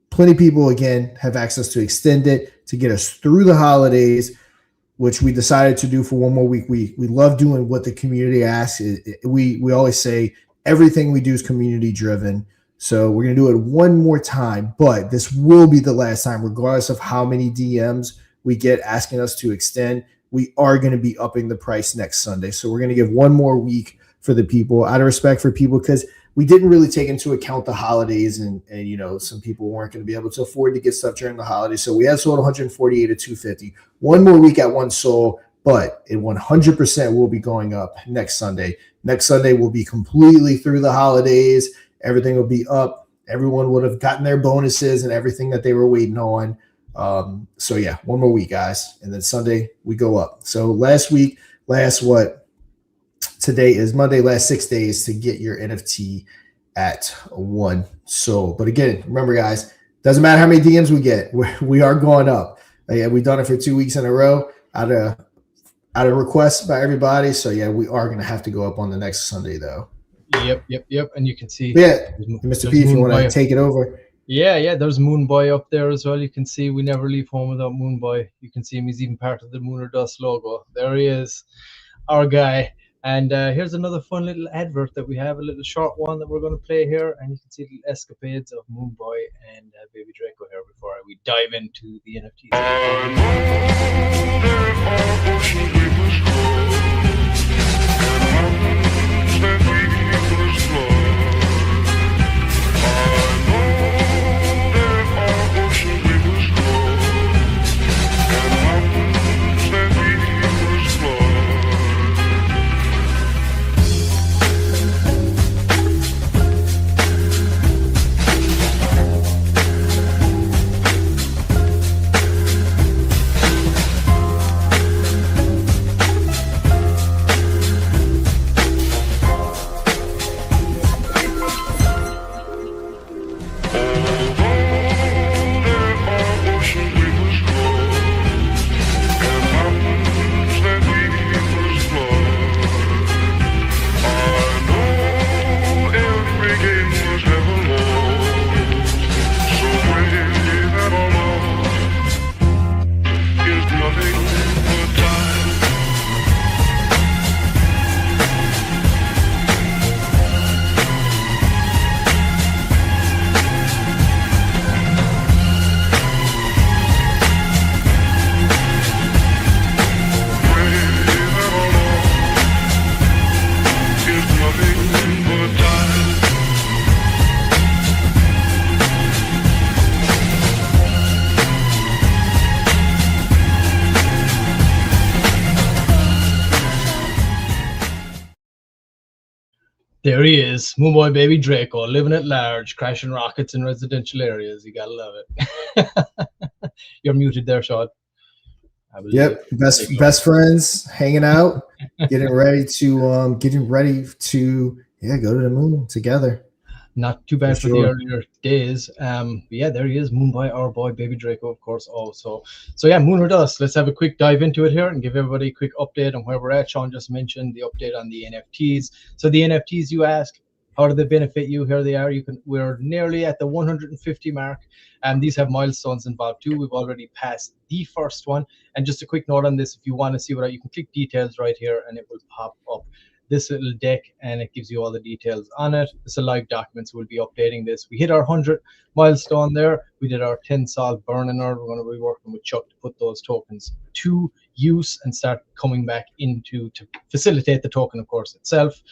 plenty of people, again, have access to extend it to get us through the holidays, which we decided to do for one more week. We love doing what the community asks. We always say everything we do is community driven. So we're going to do it one more time, but this will be the last time, regardless of how many DMs we get asking us to extend. We are going to be upping the price next Sunday. So we're going to give one more week for the people, out of respect for people, because we didn't really take into account the holidays and you know, some people weren't going to be able to afford to get stuff during the holidays. So we had sold 148 at 250. One more week at 1 SOL, but it 100% will be going up next Sunday. Next Sunday will be completely through the holidays. Everything will be up. Everyone would have gotten their bonuses and everything that they were waiting on. So yeah, one more week, guys. And then Sunday we go up. So today is Monday, last 6 days to get your NFT at 1 SOL. But again, remember, guys, doesn't matter how many DMs we get, we are going up. Yeah, we've done it for 2 weeks in a row out of requests by everybody. So yeah, we are going to have to go up on the next Sunday, though. Yep. And you can see. Yeah, Mr. P, if you want to take it over. Yeah, there's Moonboy up there as well. You can see we never leave home without Moonboy. You can see him. He's even part of the Mooner Dust logo. There he is, our guy. And here's another fun little advert that we have, a little short one that we're going to play here. And you can see the escapades of Moonboy and Baby Draco here before we dive into the NFTs. There he is, Moonboy baby Draco, living at large, crashing rockets in residential areas. You gotta love it. You're muted there, Sean. Yep, best friends, hanging out, getting ready to go to the moon together. Not too bad for the earlier days. Yeah, there he is, Moonboy, our boy, baby Draco, of course, also. So yeah, Moon or Dust, let's have a quick dive into it here and give everybody a quick update on where we're at. Sean just mentioned the update on the NFTs. So the NFTs, you ask, how do they benefit you? Here they are. We're nearly at the 150 mark, and these have milestones involved too. We've already passed the first one. And just a quick note on this, if you want to see what you can click details right here, and it will pop up this little deck, and it gives you all the details on it. It's a live document, so we'll be updating this. We hit our 100 milestone there. We did our 10 sol burning node. We're going to be working with Chuck to put those tokens to use and start coming back into to facilitate the token, of course, itself.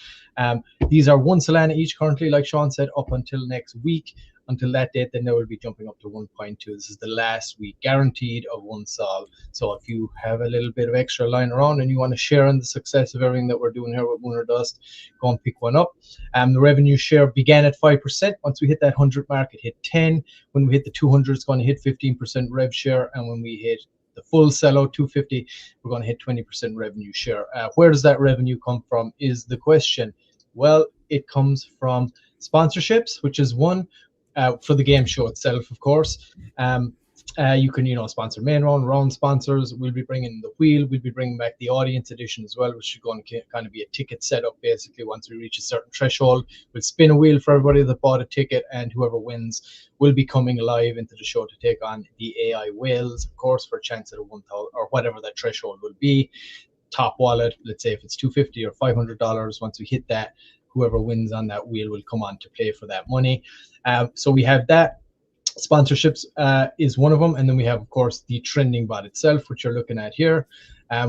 These are 1 Solana each currently, like Sean said, up until next week. Until that date, then they will be jumping up to 1.2. This is the last week guaranteed of 1 sol. So if you have a little bit of extra lying around and you want to share in the success of everything that we're doing here with Moon or Dust, go and pick one up. The revenue share began at 5%. Once we hit that 100 mark, it hit 10. When we hit the 200, it's going to hit 15% rev share. And when we hit the full sellout 250, we're going to hit 20% revenue share. Where does that revenue come from is the question. Well, it comes from sponsorships, which is one. For the game show itself, of course. You can, sponsor main round sponsors. We'll be bringing the wheel. We'll be bringing back the audience edition as well, which is going to kind of be a ticket setup, basically. Once we reach a certain threshold, we'll spin a wheel for everybody that bought a ticket, and whoever wins will be coming live into the show to take on the AI whales, of course, for a chance at a 1,000 or whatever that threshold will be. Top wallet, let's say if it's $250 or $500, once we hit that, whoever wins on that wheel will come on to play for that money. So we have that. Sponsorships is one of them. And then we have, of course, the trending bot itself, which you're looking at here.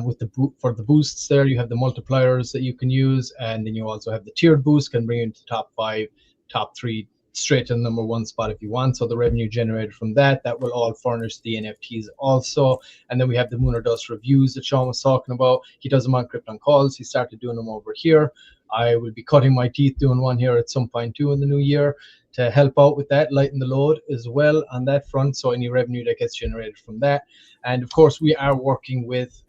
With for the boosts there, you have the multipliers that you can use. And then you also have the tiered boost, can bring you into top 5, top 3, straight to the number 1 spot if you want. So the revenue generated from that will all furnish the NFTs also. And then we have the Moon or Dust reviews that Sean was talking about. He does them on Krypton calls. He started doing them over here. I will be cutting my teeth doing one here at some point too in the new year to help out with that, lighten the load as well on that front. So any revenue that gets generated from that. And of course, we are working with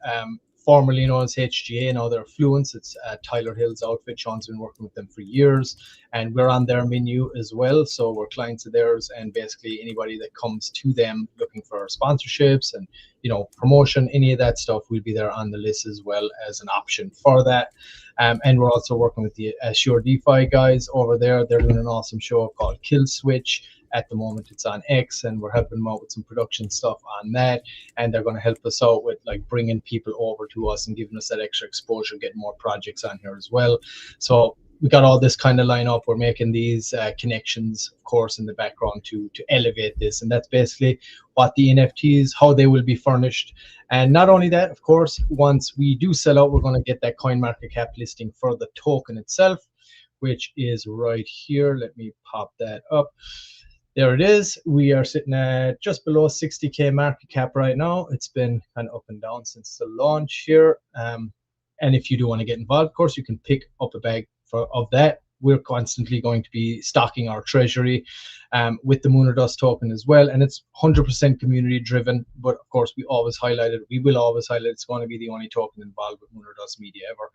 formerly known as HGA, now they're Fluence. It's Tyler Hill's outfit. Sean's been working with them for years, and we're on their menu as well. So we're clients of theirs, and basically anybody that comes to them looking for sponsorships and promotion, any of that stuff, will be there on the list as well as an option for that. And we're also working with the Sure DeFi guys over there. They're doing an awesome show called Kill Switch. At the moment, it's on X, and we're helping them out with some production stuff on that. And they're going to help us out with bringing people over to us and giving us that extra exposure, getting more projects on here as well. So we got all this kind of line up. We're making these connections, of course, in the background to elevate this, and that's basically what the NFTs, how they will be furnished. And not only that, of course, once we do sell out, we're going to get that CoinMarketCap listing for the token itself, which is right here. Let me pop that up. There it is. We are sitting at just below 60K market cap right now. It's been kind of up and down since the launch here. And if you do want to get involved, of course, you can pick up a bag of that. We're constantly going to be stocking our treasury with the Lunar Dust token as well. And it's 100% community driven. But of course, we will always highlight it's going to be the only token involved with Lunar Dust Media ever.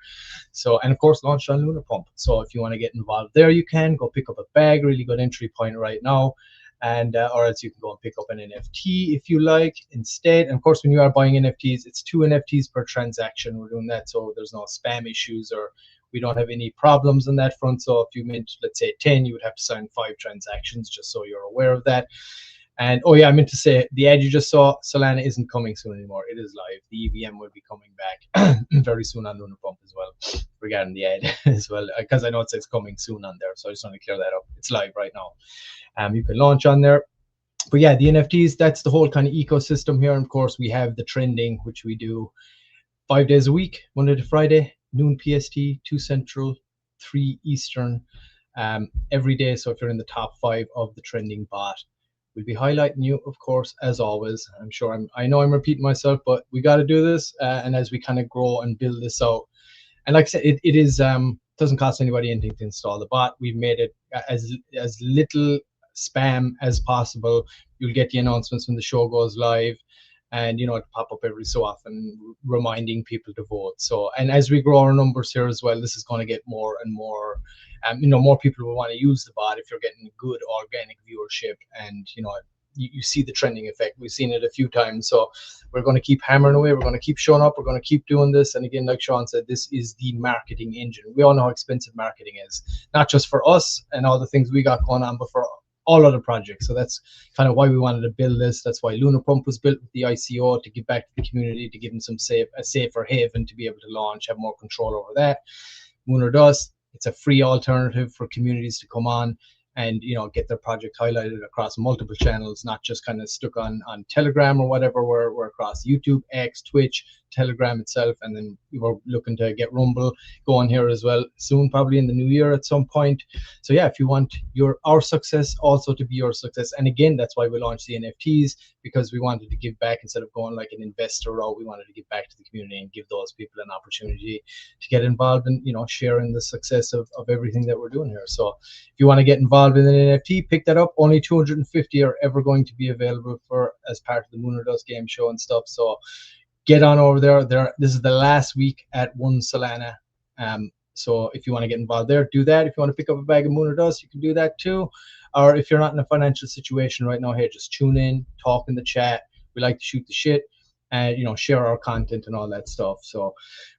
So, and of course, launched on Lunar Pump. So if you want to get involved there, you can go pick up a bag, really good entry point right now. And or else you can go and pick up an NFT if you like instead. And of course, when you are buying NFTs, it's 2 NFTs per transaction. We're doing that so there's no spam issues, or we don't have any problems on that front. So if you meant, let's say 10, you would have to sign 5 transactions, just so you're aware of that. And oh yeah, I meant to say, the ad you just saw, Solana isn't coming soon anymore. It is live. The EVM will be coming back very soon on Lunar Pump as well, regarding the ad as well, because I know it says coming soon on there. So I just want to clear that up. It's live right now. You can launch on there. But yeah, the NFTs, that's the whole kind of ecosystem here. And of course, we have the trending, which we do 5 days a week, Monday to Friday, noon PST, 2 Central, 3 Eastern, every day. So if you're in the top 5 of the trending bot, we'll be highlighting you, of course, as always. I'm sure I know I'm repeating myself, but we got to do this. And as we kind of grow and build this out, and like I said, it is doesn't cost anybody anything to install the bot. We've made it as little spam as possible. You'll get the announcements when the show goes live, and it'll pop up every so often, reminding people to vote. So, and as we grow our numbers here as well, this is going to get more and more. More people will want to use the bot if you're getting good organic viewership, and you see the trending effect. We've seen it a few times. So we're going to keep hammering away. We're going to keep showing up. We're going to keep doing this. And again, like Sean said, this is the marketing engine. We all know how expensive marketing is, not just for us and all the things we got going on, but for all other projects. So that's kind of why we wanted to build this. That's why Lunar Pump was built with the ICO, to give back to the community, to give them a safer haven to be able to launch, have more control over that. Lunar Dust, it's a free alternative for communities to come on and get their project highlighted across multiple channels, not just kind of stuck on Telegram or whatever. We're across YouTube, X, Twitch, Telegram itself, and then we're looking to get Rumble going here as well soon, probably in the new year at some point. So yeah, if you want our success also to be your success, and again, that's why we launched the NFTs, because we wanted to give back instead of going like an investor route. We wanted to give back to the community and give those people an opportunity to get involved in sharing the success of everything that we're doing here. So if you want to get involved in an NFT, pick that up. Only 250 are ever going to be available as part of the Lunar Dust game show and stuff. So get on over there. This is the last week at 1 Solana. So if you want to get involved there, do that. If you want to pick up a bag of Lunar Dust, you can do that too. Or if you're not in a financial situation right now, hey, just tune in, talk in the chat. We like to shoot the shit and share our content and all that stuff. So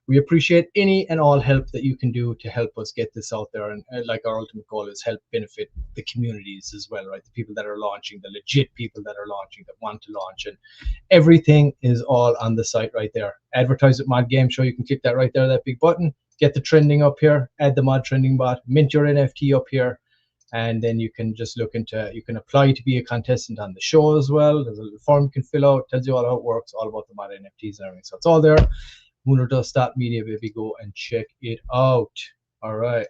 we appreciate any and all help that you can do to help us get this out there. And like, our ultimate goal is help benefit the communities as well, right? The people that are launching, the legit people that are launching, that want to launch, and everything is all on the site right there. Advertise with Mod Game Show. You can click that right there, that big button. Get the trending up here. Add the mod trending bot. Mint your NFT up here. And then you can just you can apply to be a contestant on the show as well. There's a little form you can fill out, tells you all how it works, all about the mod NFTs and everything. So it's all there. LunarDust.media, baby. Go and check it out. All right.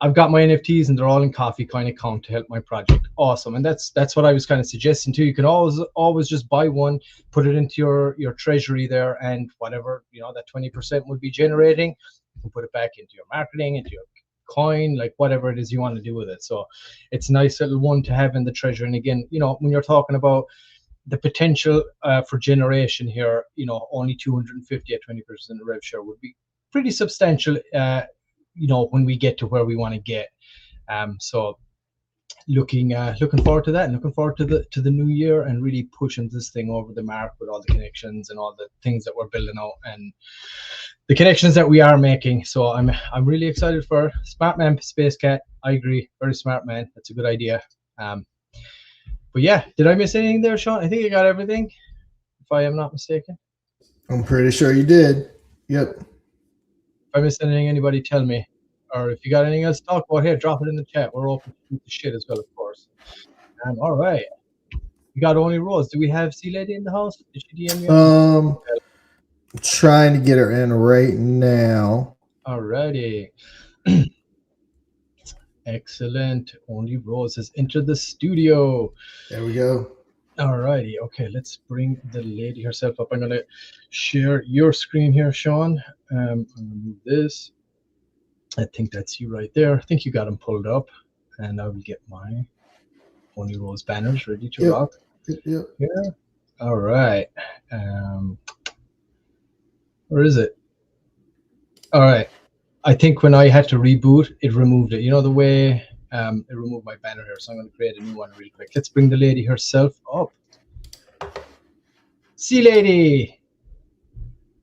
I've got my NFTs and they're all in coffee kind of count to help my project. Awesome. And that's what I was kind of suggesting too. You can always just buy one, put it into your treasury there, and whatever, that 20% would be generating, you can put it back into your marketing, into your coin, like whatever it is you want to do with it. So it's a nice little one to have in the treasury. And again, when you're talking about the potential for generation here, only 250 at 20% rev share would be pretty substantial, when we get to where we want to get. So looking forward to that, and looking forward to the new year, and really pushing this thing over the mark with all the connections and all the things that we're building out and the connections that we are making. So I'm really excited for Smart Man Space Cat. I agree, very smart man. That's a good idea. But yeah, did I miss anything there, Sean? I think I got everything, if I am not mistaken. I'm pretty sure you did. Yep. If I missed anything, anybody tell me. or if you got anything else to talk about here, drop it in the chat. We're open to shit as well, of course. And all right, we got Only Rose. Do we have C Lady in the house? Did she DM you? Trying to get her in right now. Alrighty. Excellent. Only Rose has entered the studio. There we go. Alrighty. Okay, let's bring the lady herself up. I'm going to share your screen here, Sean. I'm going to move this. I think that's you right there. I think you got them pulled up. And I will get my Only Rose banners ready to rock. Yep. Yeah. All right. Where is it? All right. I think when I had to reboot, it removed it. You know the way it removed my banner here. So I'm going to create a new one real quick. Let's bring the lady herself up. C Lady,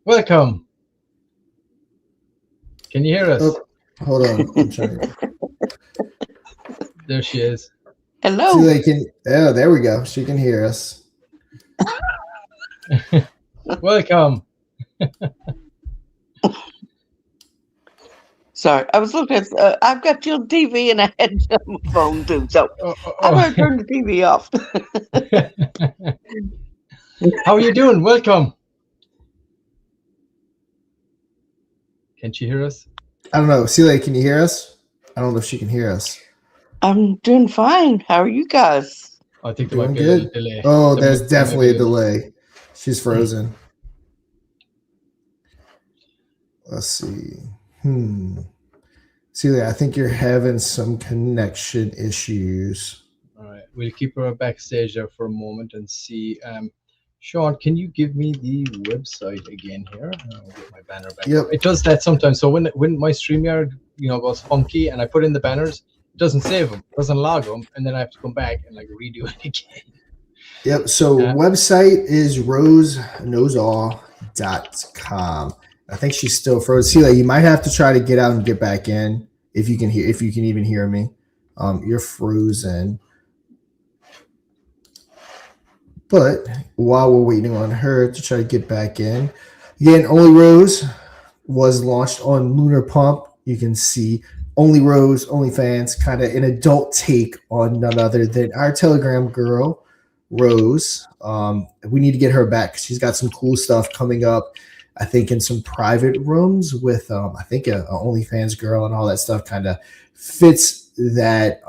welcome. Can you hear us? Oh, hold on. I'm trying. There she is. Hello. See, they can. Oh, there we go. She can hear us. Welcome. Sorry, I was looking at. I've got your TV and I had it on my phone too, so I'm going to turn the TV off. How are you doing? Welcome. Can she hear us? I don't know. Celia, can you hear us? I don't know if she can hear us. I'm doing fine. How are you guys? I think there Doing might be a good. delay. Oh, there's definitely a delay. She's frozen. Let's see. Celia, I think you're having some connection issues. All right, we'll keep her backstage there for a moment and see. Sean, can you give me the website again here? I'll get my banner back. Yep. It does that sometimes. So when my StreamYard, goes funky and I put in the banners, it doesn't save them, doesn't log them, and then I have to come back and like redo it again. Yep. So website is roseknowsall.com. I think she's still frozen. Celia, you might have to try to get out and get back in if you can even hear me. You're frozen. But while we're waiting on her to try to get back in, again, Only Rose was launched on Lunar Pump. You can see Only Rose, OnlyFans, kind of an adult take on none other than our Telegram girl, Rose. We need to get her back. She's got some cool stuff coming up, I think, in some private rooms with, I think, a OnlyFans girl and all that stuff kind of fits that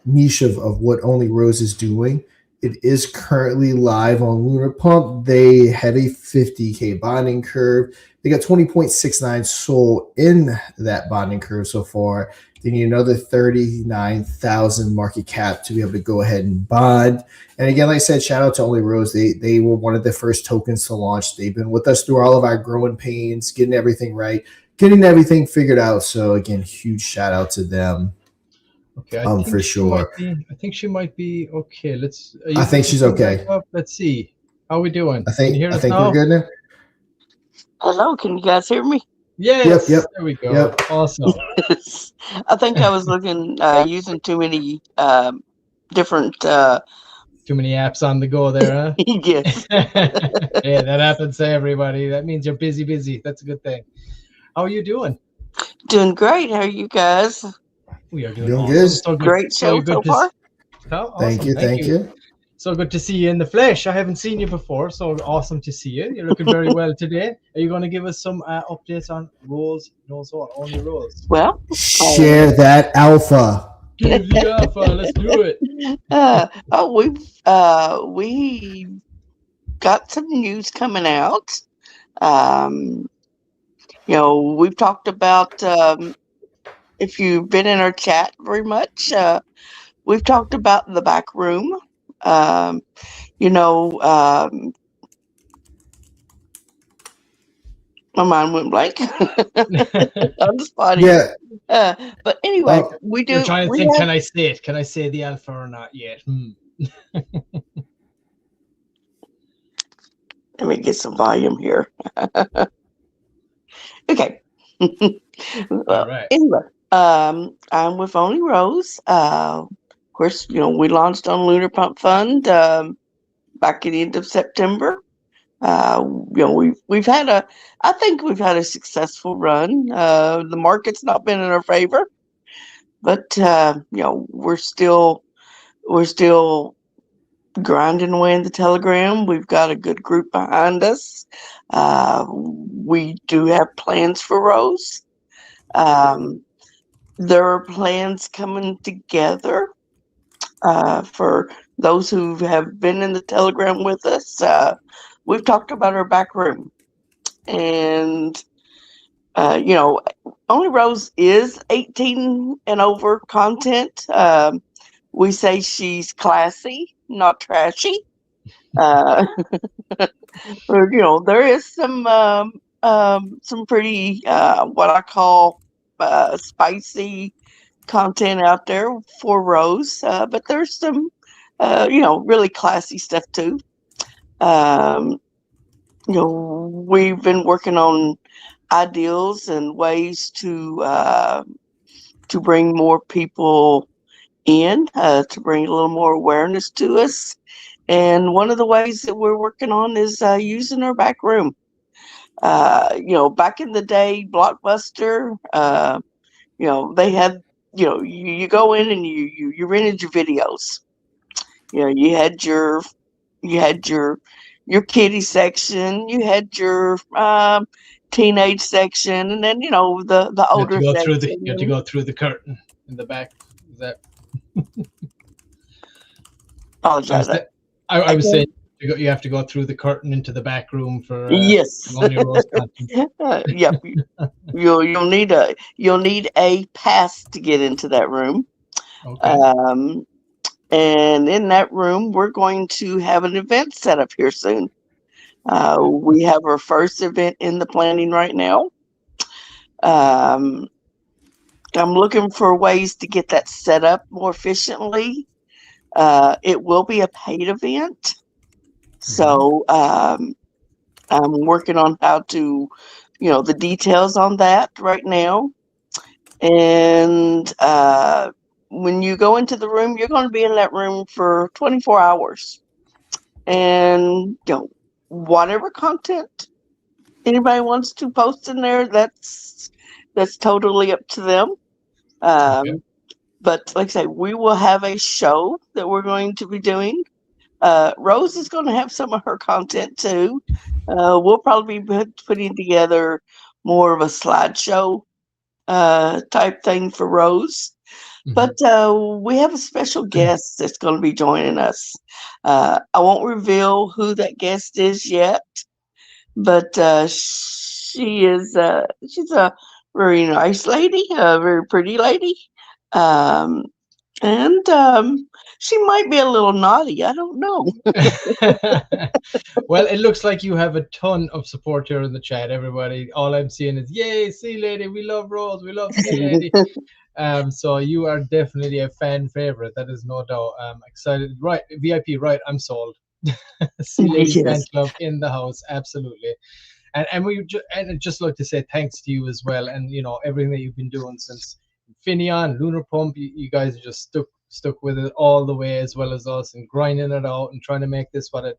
niche of what Only Rose is doing. It is currently live on Lunar Pump. They have a 50K bonding curve. They got 20.69 sold in that bonding curve so far. They need another 39,000 market cap to be able to go ahead and bond. And again, like I said, shout out to Only Rose. They were one of the first tokens to launch. They've been with us through all of our growing pains, getting everything right, getting everything figured out. So again, huge shout out to them. Okay, for sure. I think she might be okay. I think she's okay. Let's see. How are we doing? I think we're good now. Hello, can you guys hear me? Yes. Yep. There we go. Yep. Awesome. I think I was looking using too many different. Too many apps on the go there, huh? Yes. Yeah, that happens to everybody. That means you're busy. That's a good thing. How are you doing? Doing great. How are you guys? We are Doing awesome. good. So Great show so far. Oh, Thank you. So good to see you in the flesh. I haven't seen you before, so awesome to see you. You're looking very well today. Are you going to give us some updates on Rose? Only Rose. Well, share that alpha. Give the alpha. Let's do it. We got some news coming out. We've talked about. If you've been in our chat very much, we've talked about the back room. My mind went blank on the spot. Yeah. But anyway, we do. You're trying to think, can I say it? Can I say the alpha or not yet? Let me get some volume here. Okay. All right. Anyway, I'm with Only Rose. Of course, we launched on Lunar Pump Fund back at the end of September. we've had I think we've had a successful run. The market's not been in our favor, but we're still grinding away in the Telegram. We've got a good group behind us. We do have plans for Rose. There are plans coming together for those who have been in the Telegram with us. We've talked about our back room, and Only Rose is 18 and over content. We say she's classy, not trashy. There is some pretty what I call spicy content out there for Rose, but there's some really classy stuff too. We've been working on ideals and ways to bring more people in, to bring a little more awareness to us. And one of the ways that we're working on is using our back room. Back in the day, Blockbuster, they had, you go in and you rented your videos. You had your kiddie section, you had your teenage section, and then the older section. You have to go through the curtain in the back. Is that? Apologize. I was saying you have to go through the curtain into the back room for yes. Only Rose content. Yep. You'll need a pass to get into that room. Okay. And in that room, we're going to have an event set up here soon. We have our first event in the planning right now. I'm looking for ways to get that set up more efficiently. It will be a paid event. So I'm working on how to, the details on that right now. And when you go into the room, you're going to be in that room for 24 hours. And, whatever content anybody wants to post in there, that's totally up to them. Okay. But like I say, we will have a show that we're going to be doing. Rose is going to have some of her content too. We'll probably be putting together more of a slideshow type thing for Rose. Mm-hmm. But we have a special guest that's going to be joining us. I won't reveal who that guest is yet, but she's a very nice lady, a very pretty lady. And she might be a little naughty. I don't know. Well, it looks like you have a ton of support here in the chat, everybody. All I'm seeing is, yay, Sea Lady, we love Rose, we love Sea Lady. So you are definitely a fan favorite. That is no doubt. I'm excited. Right, VIP, right, I'm sold. Sea Lady fan club in the house, absolutely. And I'd just like to say thanks to you as well, and everything that you've been doing since Inifinaeon, Lunar Pump. You guys are just stuck with it all the way, as well as us, and grinding it out and trying to make this what it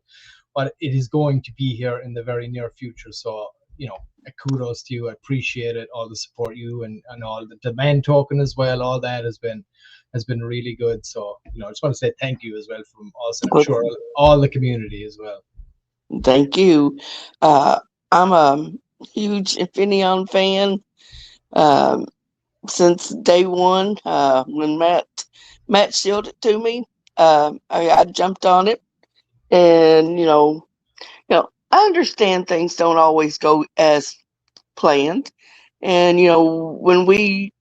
is going to be here in the very near future. So kudos to you. I appreciate it, all the support you and all the demand token as well. All that has been really good. So I just want to say thank you as well from us, and I'm sure all the community as well. Thank you. I'm a huge Infininaeon fan since day one. When Matt showed it to me, I jumped on it, and I understand things don't always go as planned, and when we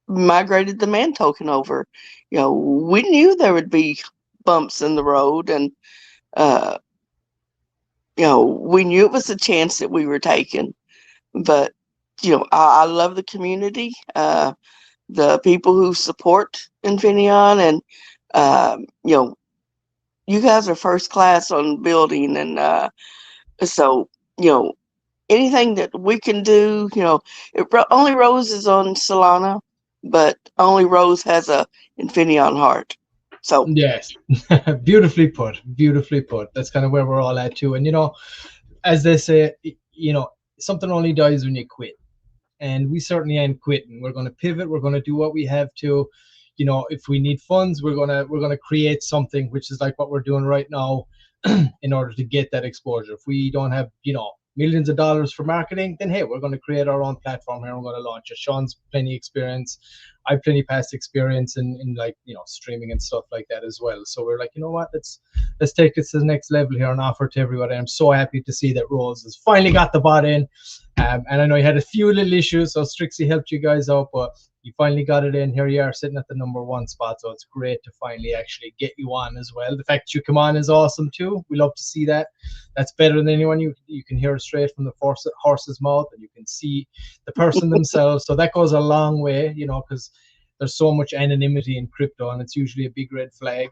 migrated the man token over, we knew there would be bumps in the road, and we knew it was a chance that we were taking. But I love the community, the people who support Infininaeon, and you guys are first class on building, and so anything that we can do, Only Rose is on Solana, but Only Rose has a Infininaeon heart. So yes, beautifully put. That's kind of where we're all at too. And as they say, you know, something only dies when you quit. And we certainly ain't quitting. We're going to pivot. We're going to do what we have to. You know, if we need funds, we're gonna create something, which is like what we're doing right now, in order to get that exposure. If we don't have, you know, millions of dollars for marketing, then hey, we're going to create our own platform here. We're going to launch it. Sean's plenty experience. I've plenty past experience in like, you know, streaming and stuff like that as well. So we're like, you know what, let's take this to the next level here and offer it to everybody. I'm so happy to see that Rose has finally got the bot in. And I know you had a few little issues, so Strixie helped you guys out, but you finally got it in. Here you are sitting at the #1 spot, so it's great to finally actually get you on as well. The fact you come on is awesome too. We love to see that. That's better than anyone. You can hear it straight from the horse's mouth, and you can see the person themselves. So that goes a long way, you know, because there's so much anonymity in crypto, and it's usually a big red flag.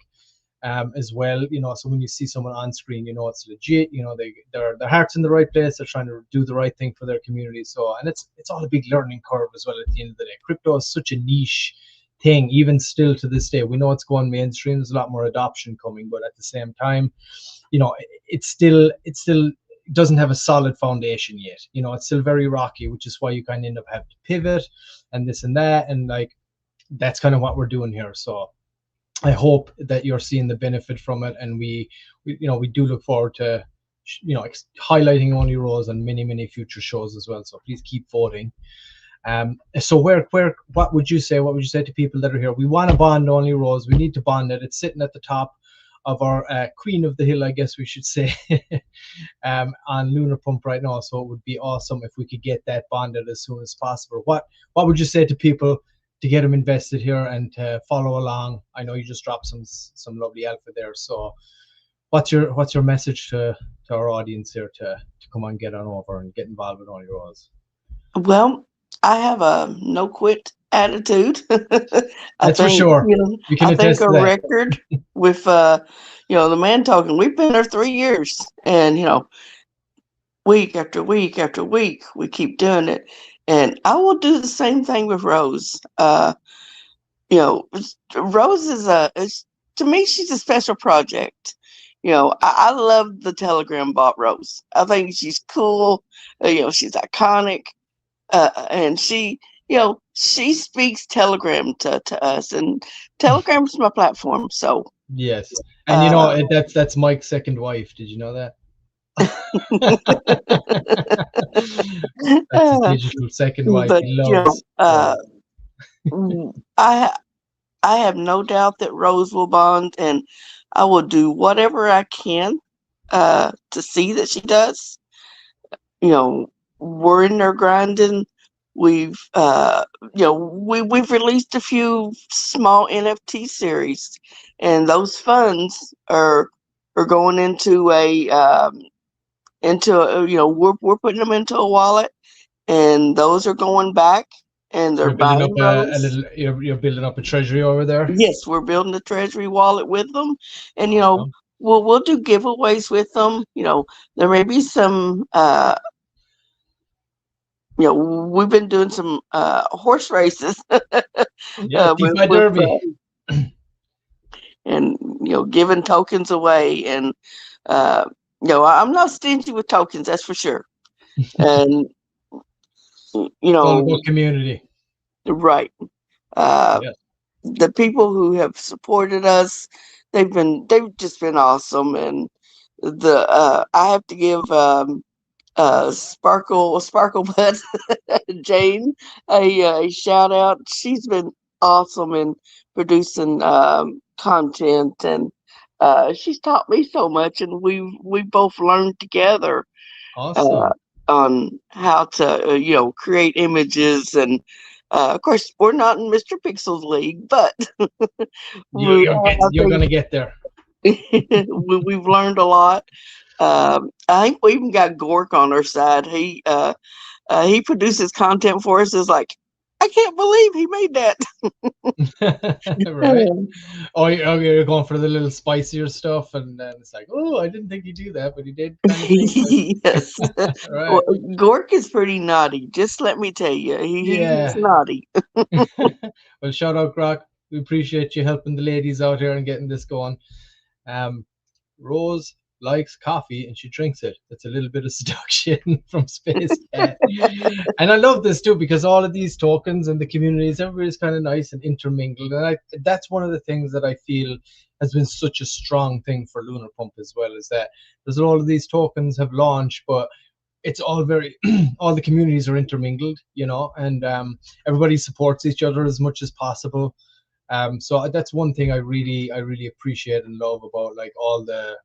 As well, you know, so when you see someone on screen, you know it's legit. You know, their heart's in the right place. They're trying to do the right thing for their community. So, and it's all a big learning curve as well. At the end of the day, crypto is such a niche thing, even still to this day. We know it's going mainstream. There's a lot more adoption coming, but at the same time, you know, it still doesn't have a solid foundation yet. You know, it's still very rocky, which is why you kind of end up having to pivot and this and that, and like that's kind of what we're doing here. So I hope that you're seeing the benefit from it, and we do look forward to, you know, highlighting Only Rose on many future shows as well. So please keep voting. So what would you say? What would you say to people that are here? We want to bond Only Rose. We need to bond it. It's sitting at the top of our queen of the hill, I guess we should say, on Lunar Pump right now. So it would be awesome if we could get that bonded as soon as possible. What would you say to people to get them invested here and to follow along? I know you just dropped some lovely alpha there. So what's your message to our audience here to come on, get on over and get involved with Only Rose? Well, I have a no quit attitude. That's for sure. You know, you can I attest think to a that. record with you know, the man talking. We've been there 3 years, and you know, week after week after week, we keep doing it. And I will do the same thing with Rose. You know, Rose is to me, she's a special project. You know, I love the Telegram bot Rose. I think she's cool. You know, she's iconic. And she, you know, she speaks Telegram to us, and Telegram's my platform. So yes, and you know, that's Mike's second wife. Did you know that? That's his digital second wife. But He loves. I have no doubt that Rose will bond, and I will do whatever I can to see that she does. You know, we're in there grinding. We've you know, we've released a few small NFT series, and those funds are going into you know, we're putting them into a wallet, and those are going back, and they're You're building buying up those. you're building up a treasury over there. Yes, we're building a treasury wallet with them, and you know, we'll do giveaways with them. You know, there may be some you know, we've been doing some horse races. Yeah, DeFi Derby. And you know, giving tokens away, and you know, I'm not stingy with tokens, that's for sure. And you know, all about community, right? Yes. The people who have supported us, they've just been awesome. And I have to give Sparkle Butt Jane a shout out. She's been awesome in producing content, and she's taught me so much, and we both learned together. Awesome. On how to you know, create images, and of course we're not in Mr. Pixel's league, but you're gonna get there. we've learned a lot. I think we even got Gork on our side. He produces content for us. Is like, I can't believe he made that. Right. Oh, you're going for the little spicier stuff, and then it's like, oh, I didn't think he'd do that, but he did. Yes. Right. Well, Gork is pretty naughty. Just let me tell you, he's naughty. Well, shout out, Grok. We appreciate you helping the ladies out here and getting this going. Rose, likes coffee and she drinks it. It's a little bit of seduction from Space Cat. And I love this too, because all of these tokens and the communities, everybody's kind of nice and intermingled. And that's one of the things that I feel has been such a strong thing for Lunar Pump as well, is that there's all of these tokens have launched, but it's all very all the communities are intermingled, you know, and everybody supports each other as much as possible. So that's one thing I really appreciate and love about like all the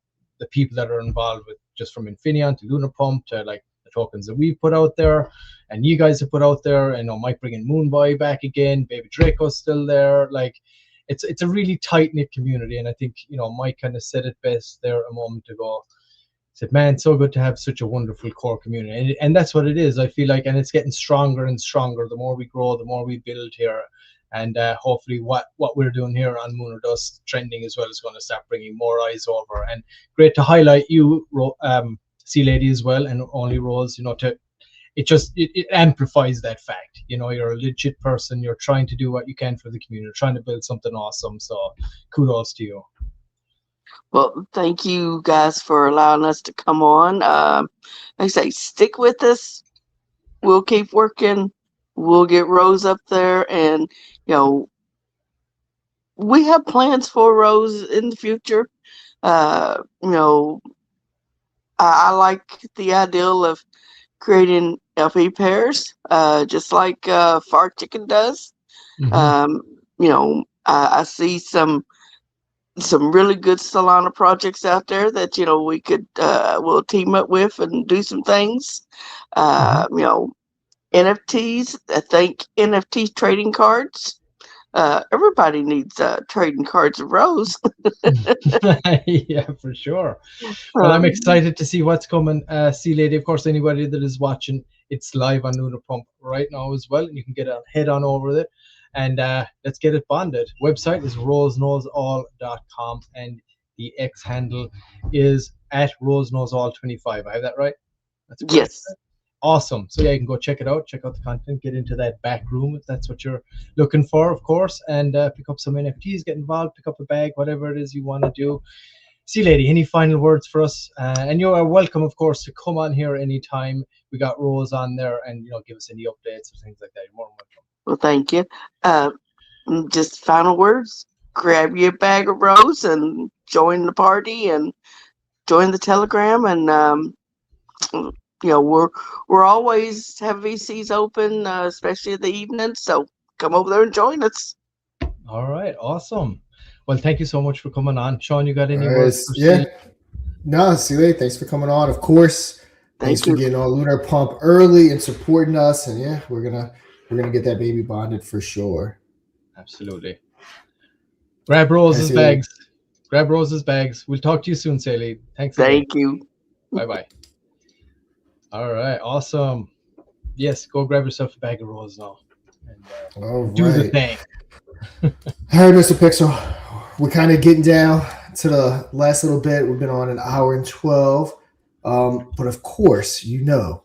people that are involved with, just from Infininaeon to Lunar Pump to like the tokens that we put out there and you guys have put out there. I know Mike bringing Moonboy back again, Baby Draco's still there. Like it's a really tight-knit community, and I think, you know, Mike kind of said it best there a moment ago. He said, man, it's so good to have such a wonderful core community, and that's what it is, I feel like, and it's getting stronger and stronger the more we grow, the more we build here. And hopefully what we're doing here on Moon or Dust Trending as well is going to start bringing more eyes over. And great to highlight you, Sea Lady, as well, and Only Rose, you know, it amplifies that fact. You know, you're a legit person. You're trying to do what you can for the community, trying to build something awesome. So kudos to you. Well, thank you guys for allowing us to come on. Like I say, stick with us. We'll keep working. We'll get Rose up there, and you know, we have plans for Rose in the future. You know, I like the ideal of creating LP pairs, just like Far Chicken does. Mm-hmm. You know, I see some really good Solana projects out there that, you know, we could we'll team up with and do some things. You know, NFTs. I think NFT trading cards. Everybody needs trading cards of Rose. Yeah, for sure. Well, I'm excited to see what's coming. Sea Lady, of course, anybody that is watching, it's live on Lunar Pump right now as well. You can head on over there, and let's get it bonded. Website is roseknowsall.com, and the X handle is at roseknowsall25. I have that right? That's correct. Yes. Awesome. So yeah, you can go check it out, check out the content, get into that back room if that's what you're looking for, of course, and pick up some NFTs, get involved, pick up a bag, whatever it is you want to do. Sea Lady, any final words for us? And you are welcome, of course, to come on here anytime. We got Rose on there, and, you know, give us any updates or things like that. You're more than welcome. Well, thank you. Just final words. Grab your bag of Rose and join the party and join the Telegram, and you know, we're always have VCs open, especially in the evening. So come over there and join us. All right, awesome. Well, thank you so much for coming on, Sean. You got any words? Yeah. No, Celia, thanks for coming on. Of course, thanks for getting on Lunar Pump early and supporting us. And yeah, we're gonna get that baby bonded for sure. Absolutely. Grab Rose's bags. Grab Rose's bags. We'll talk to you soon, Sally. Thanks. Thank you. Bye-bye. All right, awesome. Yes, go grab yourself a bag of Rose now and do the thing. All right, Mr. Pixel, we're kind of getting down to the last little bit. We've been on an hour and 12, but of course, you know,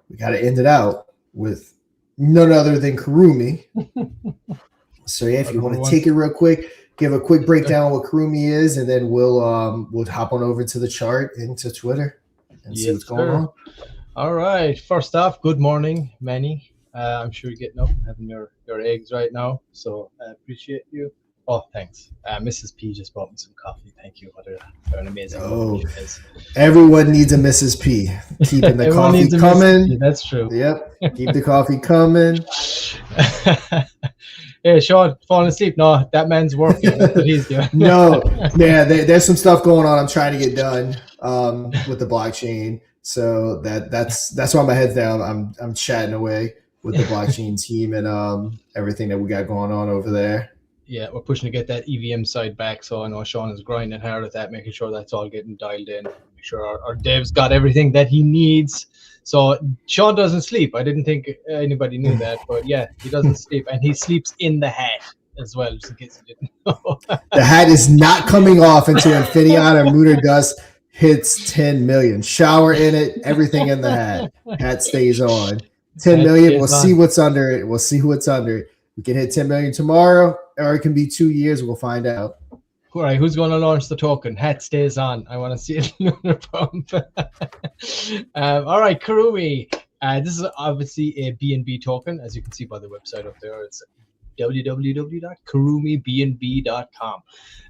we got to end it out with none other than Karumi. So yeah, if you want to take it real quick, give a quick breakdown of what Karumi is, and then we'll hop on over to the chart and to Twitter and see what's going on. All right. First off, good morning, Manny. I'm sure you're getting up and having your eggs right now, so I appreciate you. Oh, thanks. Mrs. P just bought me some coffee. Thank you. They're an amazing. Oh, everyone needs a Mrs. P. Keeping the coffee coming. That's true. Yep. Keep the coffee coming. Hey, Sean, falling asleep? No, that man's working. That's what he's doing. No, yeah, there's some stuff going on. I'm trying to get done with the blockchain. So that's why my head's down. I'm chatting away with the blockchain team and everything that we got going on over there. Yeah, we're pushing to get that EVM side back. So I know Sean is grinding hard at that, making sure that's all getting dialed in. Make sure our dev's got everything that he needs. So Sean doesn't sleep. I didn't think anybody knew that, but yeah, he doesn't sleep, and he sleeps in the hat as well, just in case you didn't know. The hat is not coming off until Infininaeon and Lunar Dust hits 10 million. Shower in it, everything in the hat. Hat stays on. 10 million. We'll see what's under it. We can hit 10 million tomorrow, or it can be 2 years. We'll find out. All right, who's going to launch the token? Hat stays on. I want to see it. Lunar Pump. All right, Karumi. This is obviously a BNB token, as you can see by the website up there. It's www.karumibnb.com.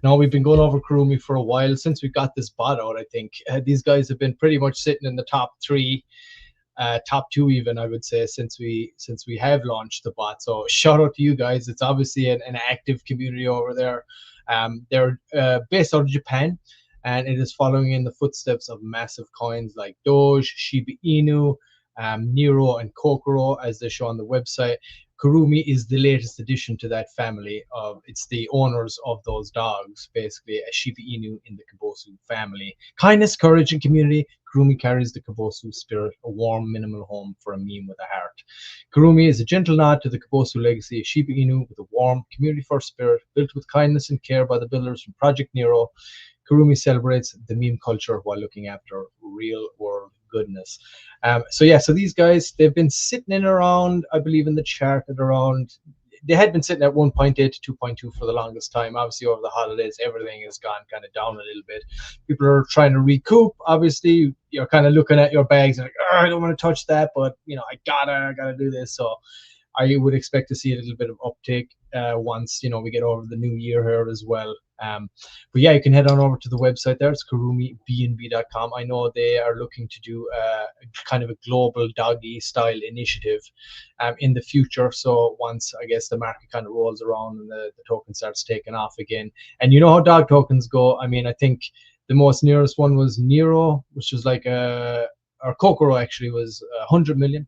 Now, we've been going over Karumi for a while since we got this bot out. I think these guys have been pretty much sitting in the top 3, top 2 even, I would say, since we have launched the bot. So shout out to you guys. It's obviously an active community over there. They're based out of Japan, and it is following in the footsteps of massive coins like Doge, Shiba Inu, Nero, and Kokoro, as they show on the website. Karumi is the latest addition to that family. It's the owners of those dogs, basically a Shiba Inu in the Kabosu family. Kindness, courage, and community. Karumi carries the Kabosu spirit, a warm, minimal home for a meme with a heart. Karumi is a gentle nod to the Kabosu legacy, a Shiba Inu with a warm, community-first spirit, built with kindness and care by the builders from Project Nero. Karumi celebrates the meme culture while looking after real-world goodness. So these guys, they've been sitting in around, I believe in the chart at around, they had been sitting at 1.8 to 2.2 for the longest time. Obviously, over the holidays, everything has gone kind of down a little bit. People are trying to recoup. Obviously, you're kind of looking at your bags and like, oh, I don't want to touch that, but I gotta do this. So I would expect to see a little bit of uptake once we get over the new year here as well. But yeah, you can head on over to the website there. It's karumibnb.com. I know they are looking to do kind of a global doggy style initiative in the future. So once, I guess, the market kind of rolls around and the token starts taking off again. And you know how dog tokens go. I mean, I think the most nearest one was Nero, which was like or Kokoro actually was 100 million.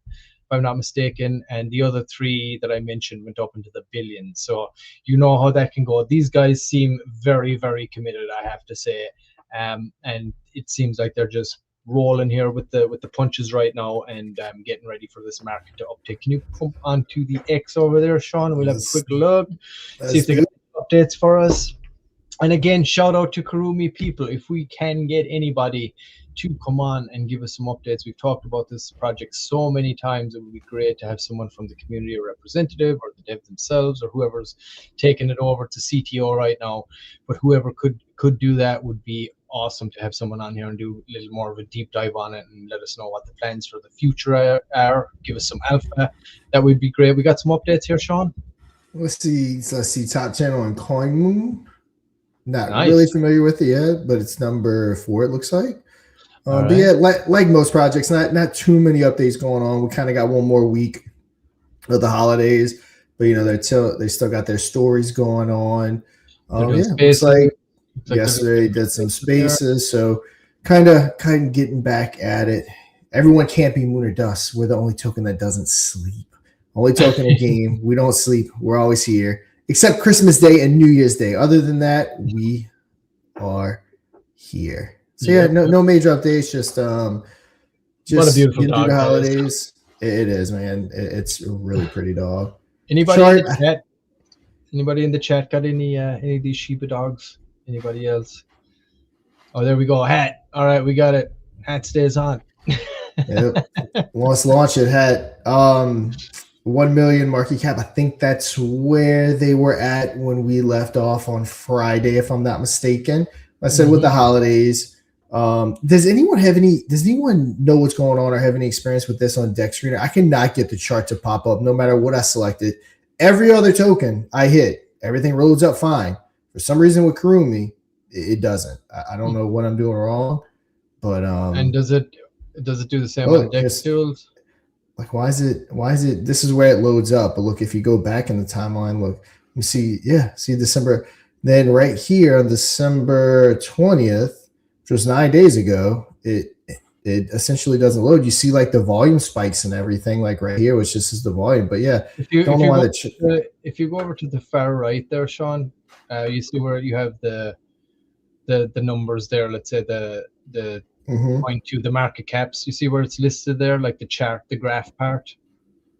If I'm not mistaken, and the other 3 that I mentioned went up into the billions. So you know how that can go. These guys seem very, very committed, I have to say, and it seems like they're just rolling here with the punches right now and getting ready for this market to uptake. Can you pump onto the X over there, Sean? We'll have a quick look, see if they got updates for us. And again, shout out to Karumi people. If we can get anybody to come on and give us some updates. We've talked about this project so many times. It would be great to have someone from the community representative or the dev themselves or whoever's taking it over to CTO right now. But whoever could do that would be awesome to have someone on here and do a little more of a deep dive on it and let us know what the plans for the future are. Give us some alpha. That would be great. We got some updates here, Sean. Let's see. Top channel on CoinMoon. Not really familiar with it yet, but it's number 4, it looks like. But yeah, like most projects, not too many updates going on. We kind of got one more week of the holidays, but they still got their stories going on. Looks like yesterday did some spaces, so kind of getting back at it. Everyone can't be Moon or Dust. We're the only token that doesn't sleep. Only token in game. We don't sleep. We're always here, except Christmas Day and New Year's Day. Other than that, we are here. So yeah, no major updates. Just what a beautiful dog. The holidays. It is, man. It's a really pretty dog. Anybody in the chat? Anybody in the chat got any of these Shiba dogs? Anybody else? Oh, there we go. Hat. All right, we got it. Hat stays on. Yep. Let's launch it. Hat. 1 million market cap. I think that's where they were at when we left off on Friday, if I'm not mistaken. I said with the holidays. Does anyone know what's going on or have any experience with this on Deck Screener? I cannot get the chart to pop up no matter what I selected. Every other token I hit, everything rolls up fine. For some reason with Karumi, it doesn't. I don't know what I'm doing wrong, but and does it do the same on Deck tools? Like why is it this is where it loads up, but look, if you go back in the timeline, look, you see December, then right here on December 20th, which was 9 days ago, it essentially doesn't load. You see like the volume spikes and everything, like right here, which just is the volume. But yeah, if you go over to the far right there, Sean, you see where you have the numbers there. Let's say the point to the market caps. You see where it's listed there, like the chart, the graph part.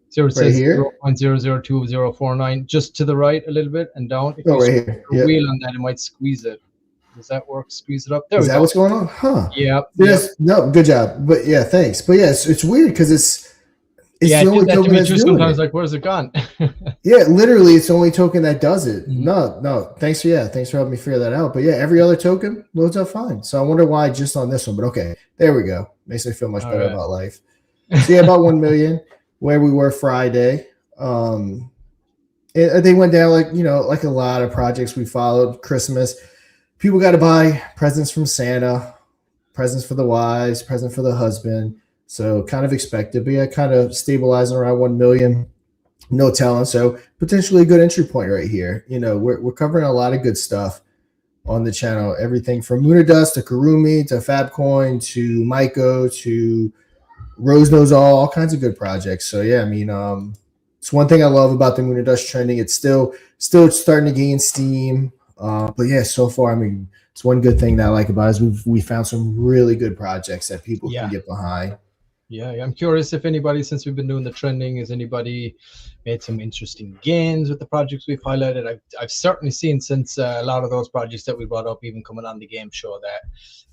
So it says 0.002049, just to the right a little bit and down. If you right here. wheel on that, it might squeeze it. Does that work? Squeeze it up. There we go. Is that what's going on? Huh. Yeah. Yes. No, good job. But yeah, thanks. But yeah, it's weird because It's Yeah, the I only did that to token me that's too doing sometimes. it. Like, where's it gone? Yeah, literally, it's the only token that does it. Mhm. No. Thanks for helping me figure that out. But yeah, every other token loads up fine. So I wonder why just on this one. But okay, there we go. Makes me feel much All better right. about life. So yeah, about 1 million, where we were Friday. They went down like a lot of projects we followed. Christmas, people got to buy presents from Santa, presents for the wives, present for the husband. So kind of expected, but yeah, kind of stabilizing around 1 million. No telling. So potentially a good entry point right here. We're covering a lot of good stuff on the channel. Everything from Lunar Dust to Karumi to Fabcoin to Maiko to Rose Knows all kinds of good projects. So yeah, I mean, it's one thing I love about the Lunar Dust trending. It's still starting to gain steam. But yeah, so far, I mean, it's one good thing that I like about it is we found some really good projects that people Yeah. can get behind. Yeah, I'm curious if anybody, since we've been doing the trending, has anybody made some interesting gains with the projects we've highlighted? I've certainly seen since a lot of those projects that we brought up, even coming on the game show, that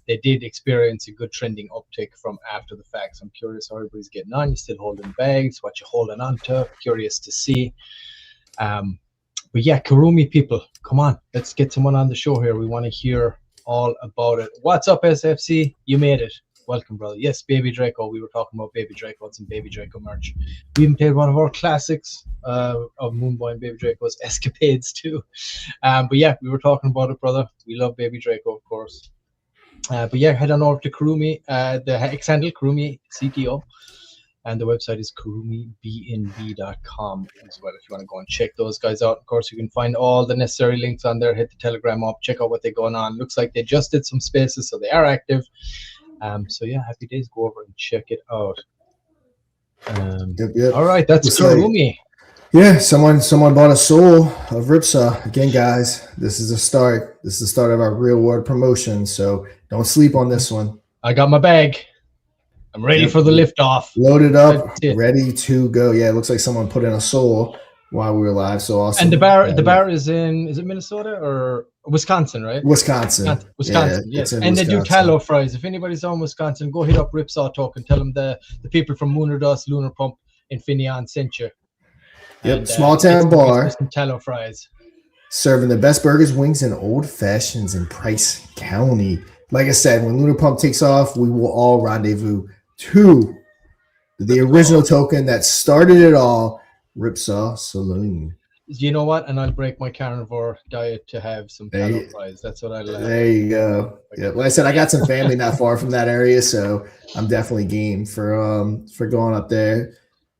they did experience a good trending uptick from after the fact. So I'm curious how everybody's getting on. You still holding bags? What you holding on to? Curious to see. But yeah, Karumi people, come on, let's get someone on the show here. We want to hear all about it. What's up, SFC? You made it. Welcome, brother. Yes, Baby Draco. We were talking about Baby Draco and some Baby Draco merch. We even played one of our classics of Moonboy and Baby Draco's escapades too. But yeah, we were talking about it, brother. We love Baby Draco, of course. But yeah, head on over to Karumi, the X handle Karumi CTO, and the website is karumibnb.com as well. If you want to go and check those guys out, of course, you can find all the necessary links on there. Hit the Telegram up, check out what they're going on. Looks like they just did some spaces, so they are active. So yeah, happy days. Go over and check it out. Yep. All right, that's Karumi. Yeah, someone bought a soul of Ripsaw. Again, guys, this is the start. This is the start of our real world promotion. So don't sleep on this one. I got my bag. I'm ready for the lift off. Loaded up, ready to go. Yeah, it looks like someone put in a soul while we were live. So awesome. And the bar is it Minnesota or Wisconsin, right? Wisconsin. Yes. And they do tallow fries. If anybody's on Wisconsin, go hit up Ripsaw Talk and tell them the people from Lunar Dust, Lunar Pump, Infininaeon sent you. Yep, and, small town bar. Some tallow fries. Serving the best burgers, wings, and old fashions in Price County. Like I said, when Lunar Pump takes off, we will all rendezvous to the original token that started it all, Ripsaw Saloon. You know what? And I'll break my carnivore diet to have some tallow fries. That's what I love. There you go. Yeah, like I said, I got some family not far from that area, so I'm definitely game for going up there,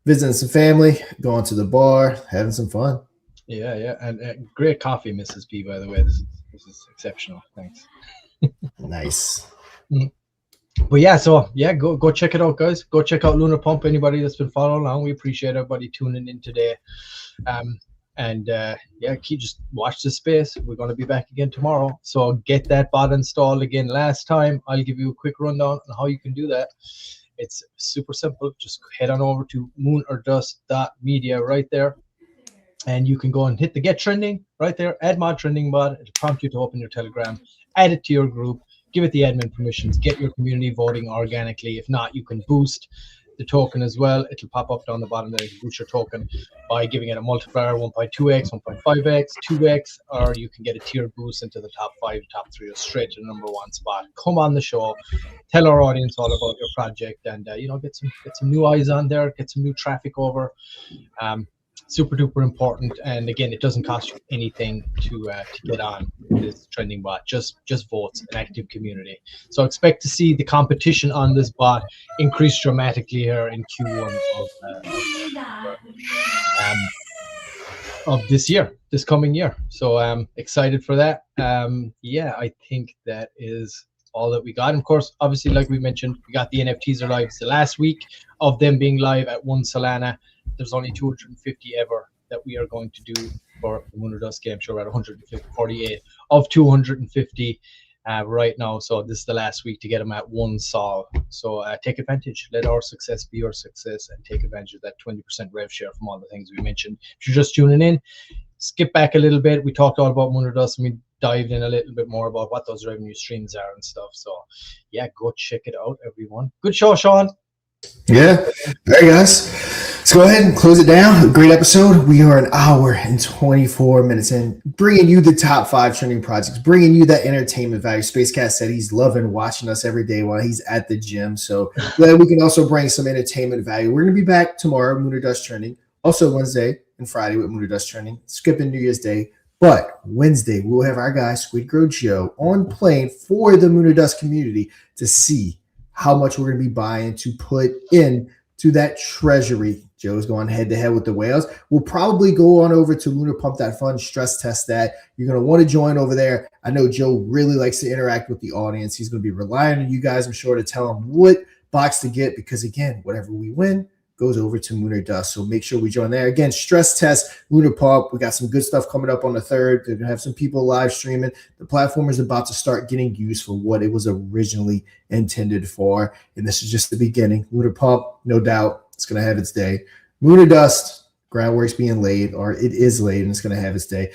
visiting some family, going to the bar, having some fun. Yeah, and great coffee, Mrs. P. By the way, this is exceptional. Thanks. Nice. But yeah, so yeah, go check it out, guys. Go check out Lunar Pump. Anybody that's been following along, we appreciate everybody tuning in today. Just watch the space. We're going to be back again tomorrow. So get that bot installed again. Last time, I'll give you a quick rundown on how you can do that. It's super simple. Just head on over to moonordust.media right there. And you can go and hit the get trending right there. Add mod trending bot. It'll prompt you to open your Telegram. Add it to your group. Give it the admin permissions. Get your community voting organically. If not, you can boost the token as well. It'll pop up down the bottom there. You can boost your token by giving it a multiplier 1.2x, 1.5x, 2x, or you can get a tier boost into the top 5, top 3, or straight to the number 1 spot. Come on the show, tell our audience all about your project, and get some new eyes on there, get some new traffic over. Super duper important, and again, it doesn't cost you anything to get on this trending bot. Just votes, an active community. So expect to see the competition on this bot increase dramatically here in Q1 of this coming year. So I'm excited for that. I think that is all that we got. And of course, obviously, like we mentioned, we got the NFTs are live. It's the last week of them being live at 1 Solana. There's only 250 ever that we are going to do for the Lunar Dust Game Show. We're at 148 of 250 right now. So this is the last week to get them at 1 Sol. So take advantage. Let our success be your success, and take advantage of that 20% rev share from all the things we mentioned. If you're just tuning in, skip back a little bit. We talked all about Lunar Dust, and we dived in a little bit more about what those revenue streams are and stuff. So yeah, go check it out, everyone. Good show, Sean. Yeah. Hey, guys. Let's go ahead and close it down. Great episode. We are an hour and 24 minutes in, bringing you the top 5 trending projects, bringing you that entertainment value. Space Cat said he's loving watching us every day while he's at the gym. So glad we can also bring some entertainment value. We're going to be back tomorrow, Lunar Dust Trending. Also Wednesday and Friday with Lunar Dust Trending. Skipping New Year's Day. But Wednesday, we'll have our guy, Squid Grow Joe, on plane for the Lunar Dust community to see how much we're going to be buying to put in to that treasury. Joe's going head to head with the whales. We'll probably go on over to Lunar Pump Fun, stress test that. You're going to want to join over there. I know Joe really likes to interact with the audience. He's going to be relying on you guys, I'm sure, to tell him what box to get because, again, whatever we win goes over to Lunar Dust. So make sure we join there. Again, stress test, Lunar Pump. We got some good stuff coming up on the 3rd. They're going to have some people live streaming. The platform is about to start getting used for what it was originally intended for. And this is just the beginning. Lunar Pump, no doubt, it's going to have its day. Lunar Dust, groundwork's being laid, or it is laid, and it's going to have its day.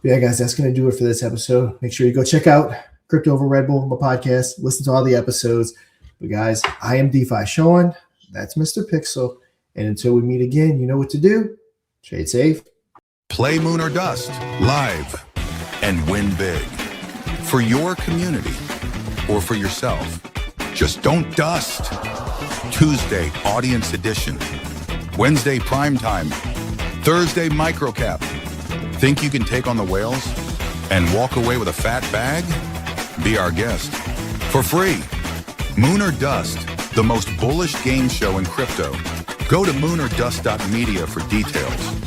But yeah, guys, that's going to do it for this episode. Make sure you go check out Crypto Over Red Bull, my podcast. Listen to all the episodes. But guys, I am DeFi Sean. That's Mr. Pixel. And until we meet again, you know what to do. Trade safe. Play Moon or Dust live and win big for your community or for yourself. Just don't dust. Tuesday, audience edition. Wednesday, prime time. Thursday, microcap. Think you can take on the whales and walk away with a fat bag? Be our guest for free. Moon or Dust, the most bullish game show in crypto. Go to moonordust.media for details.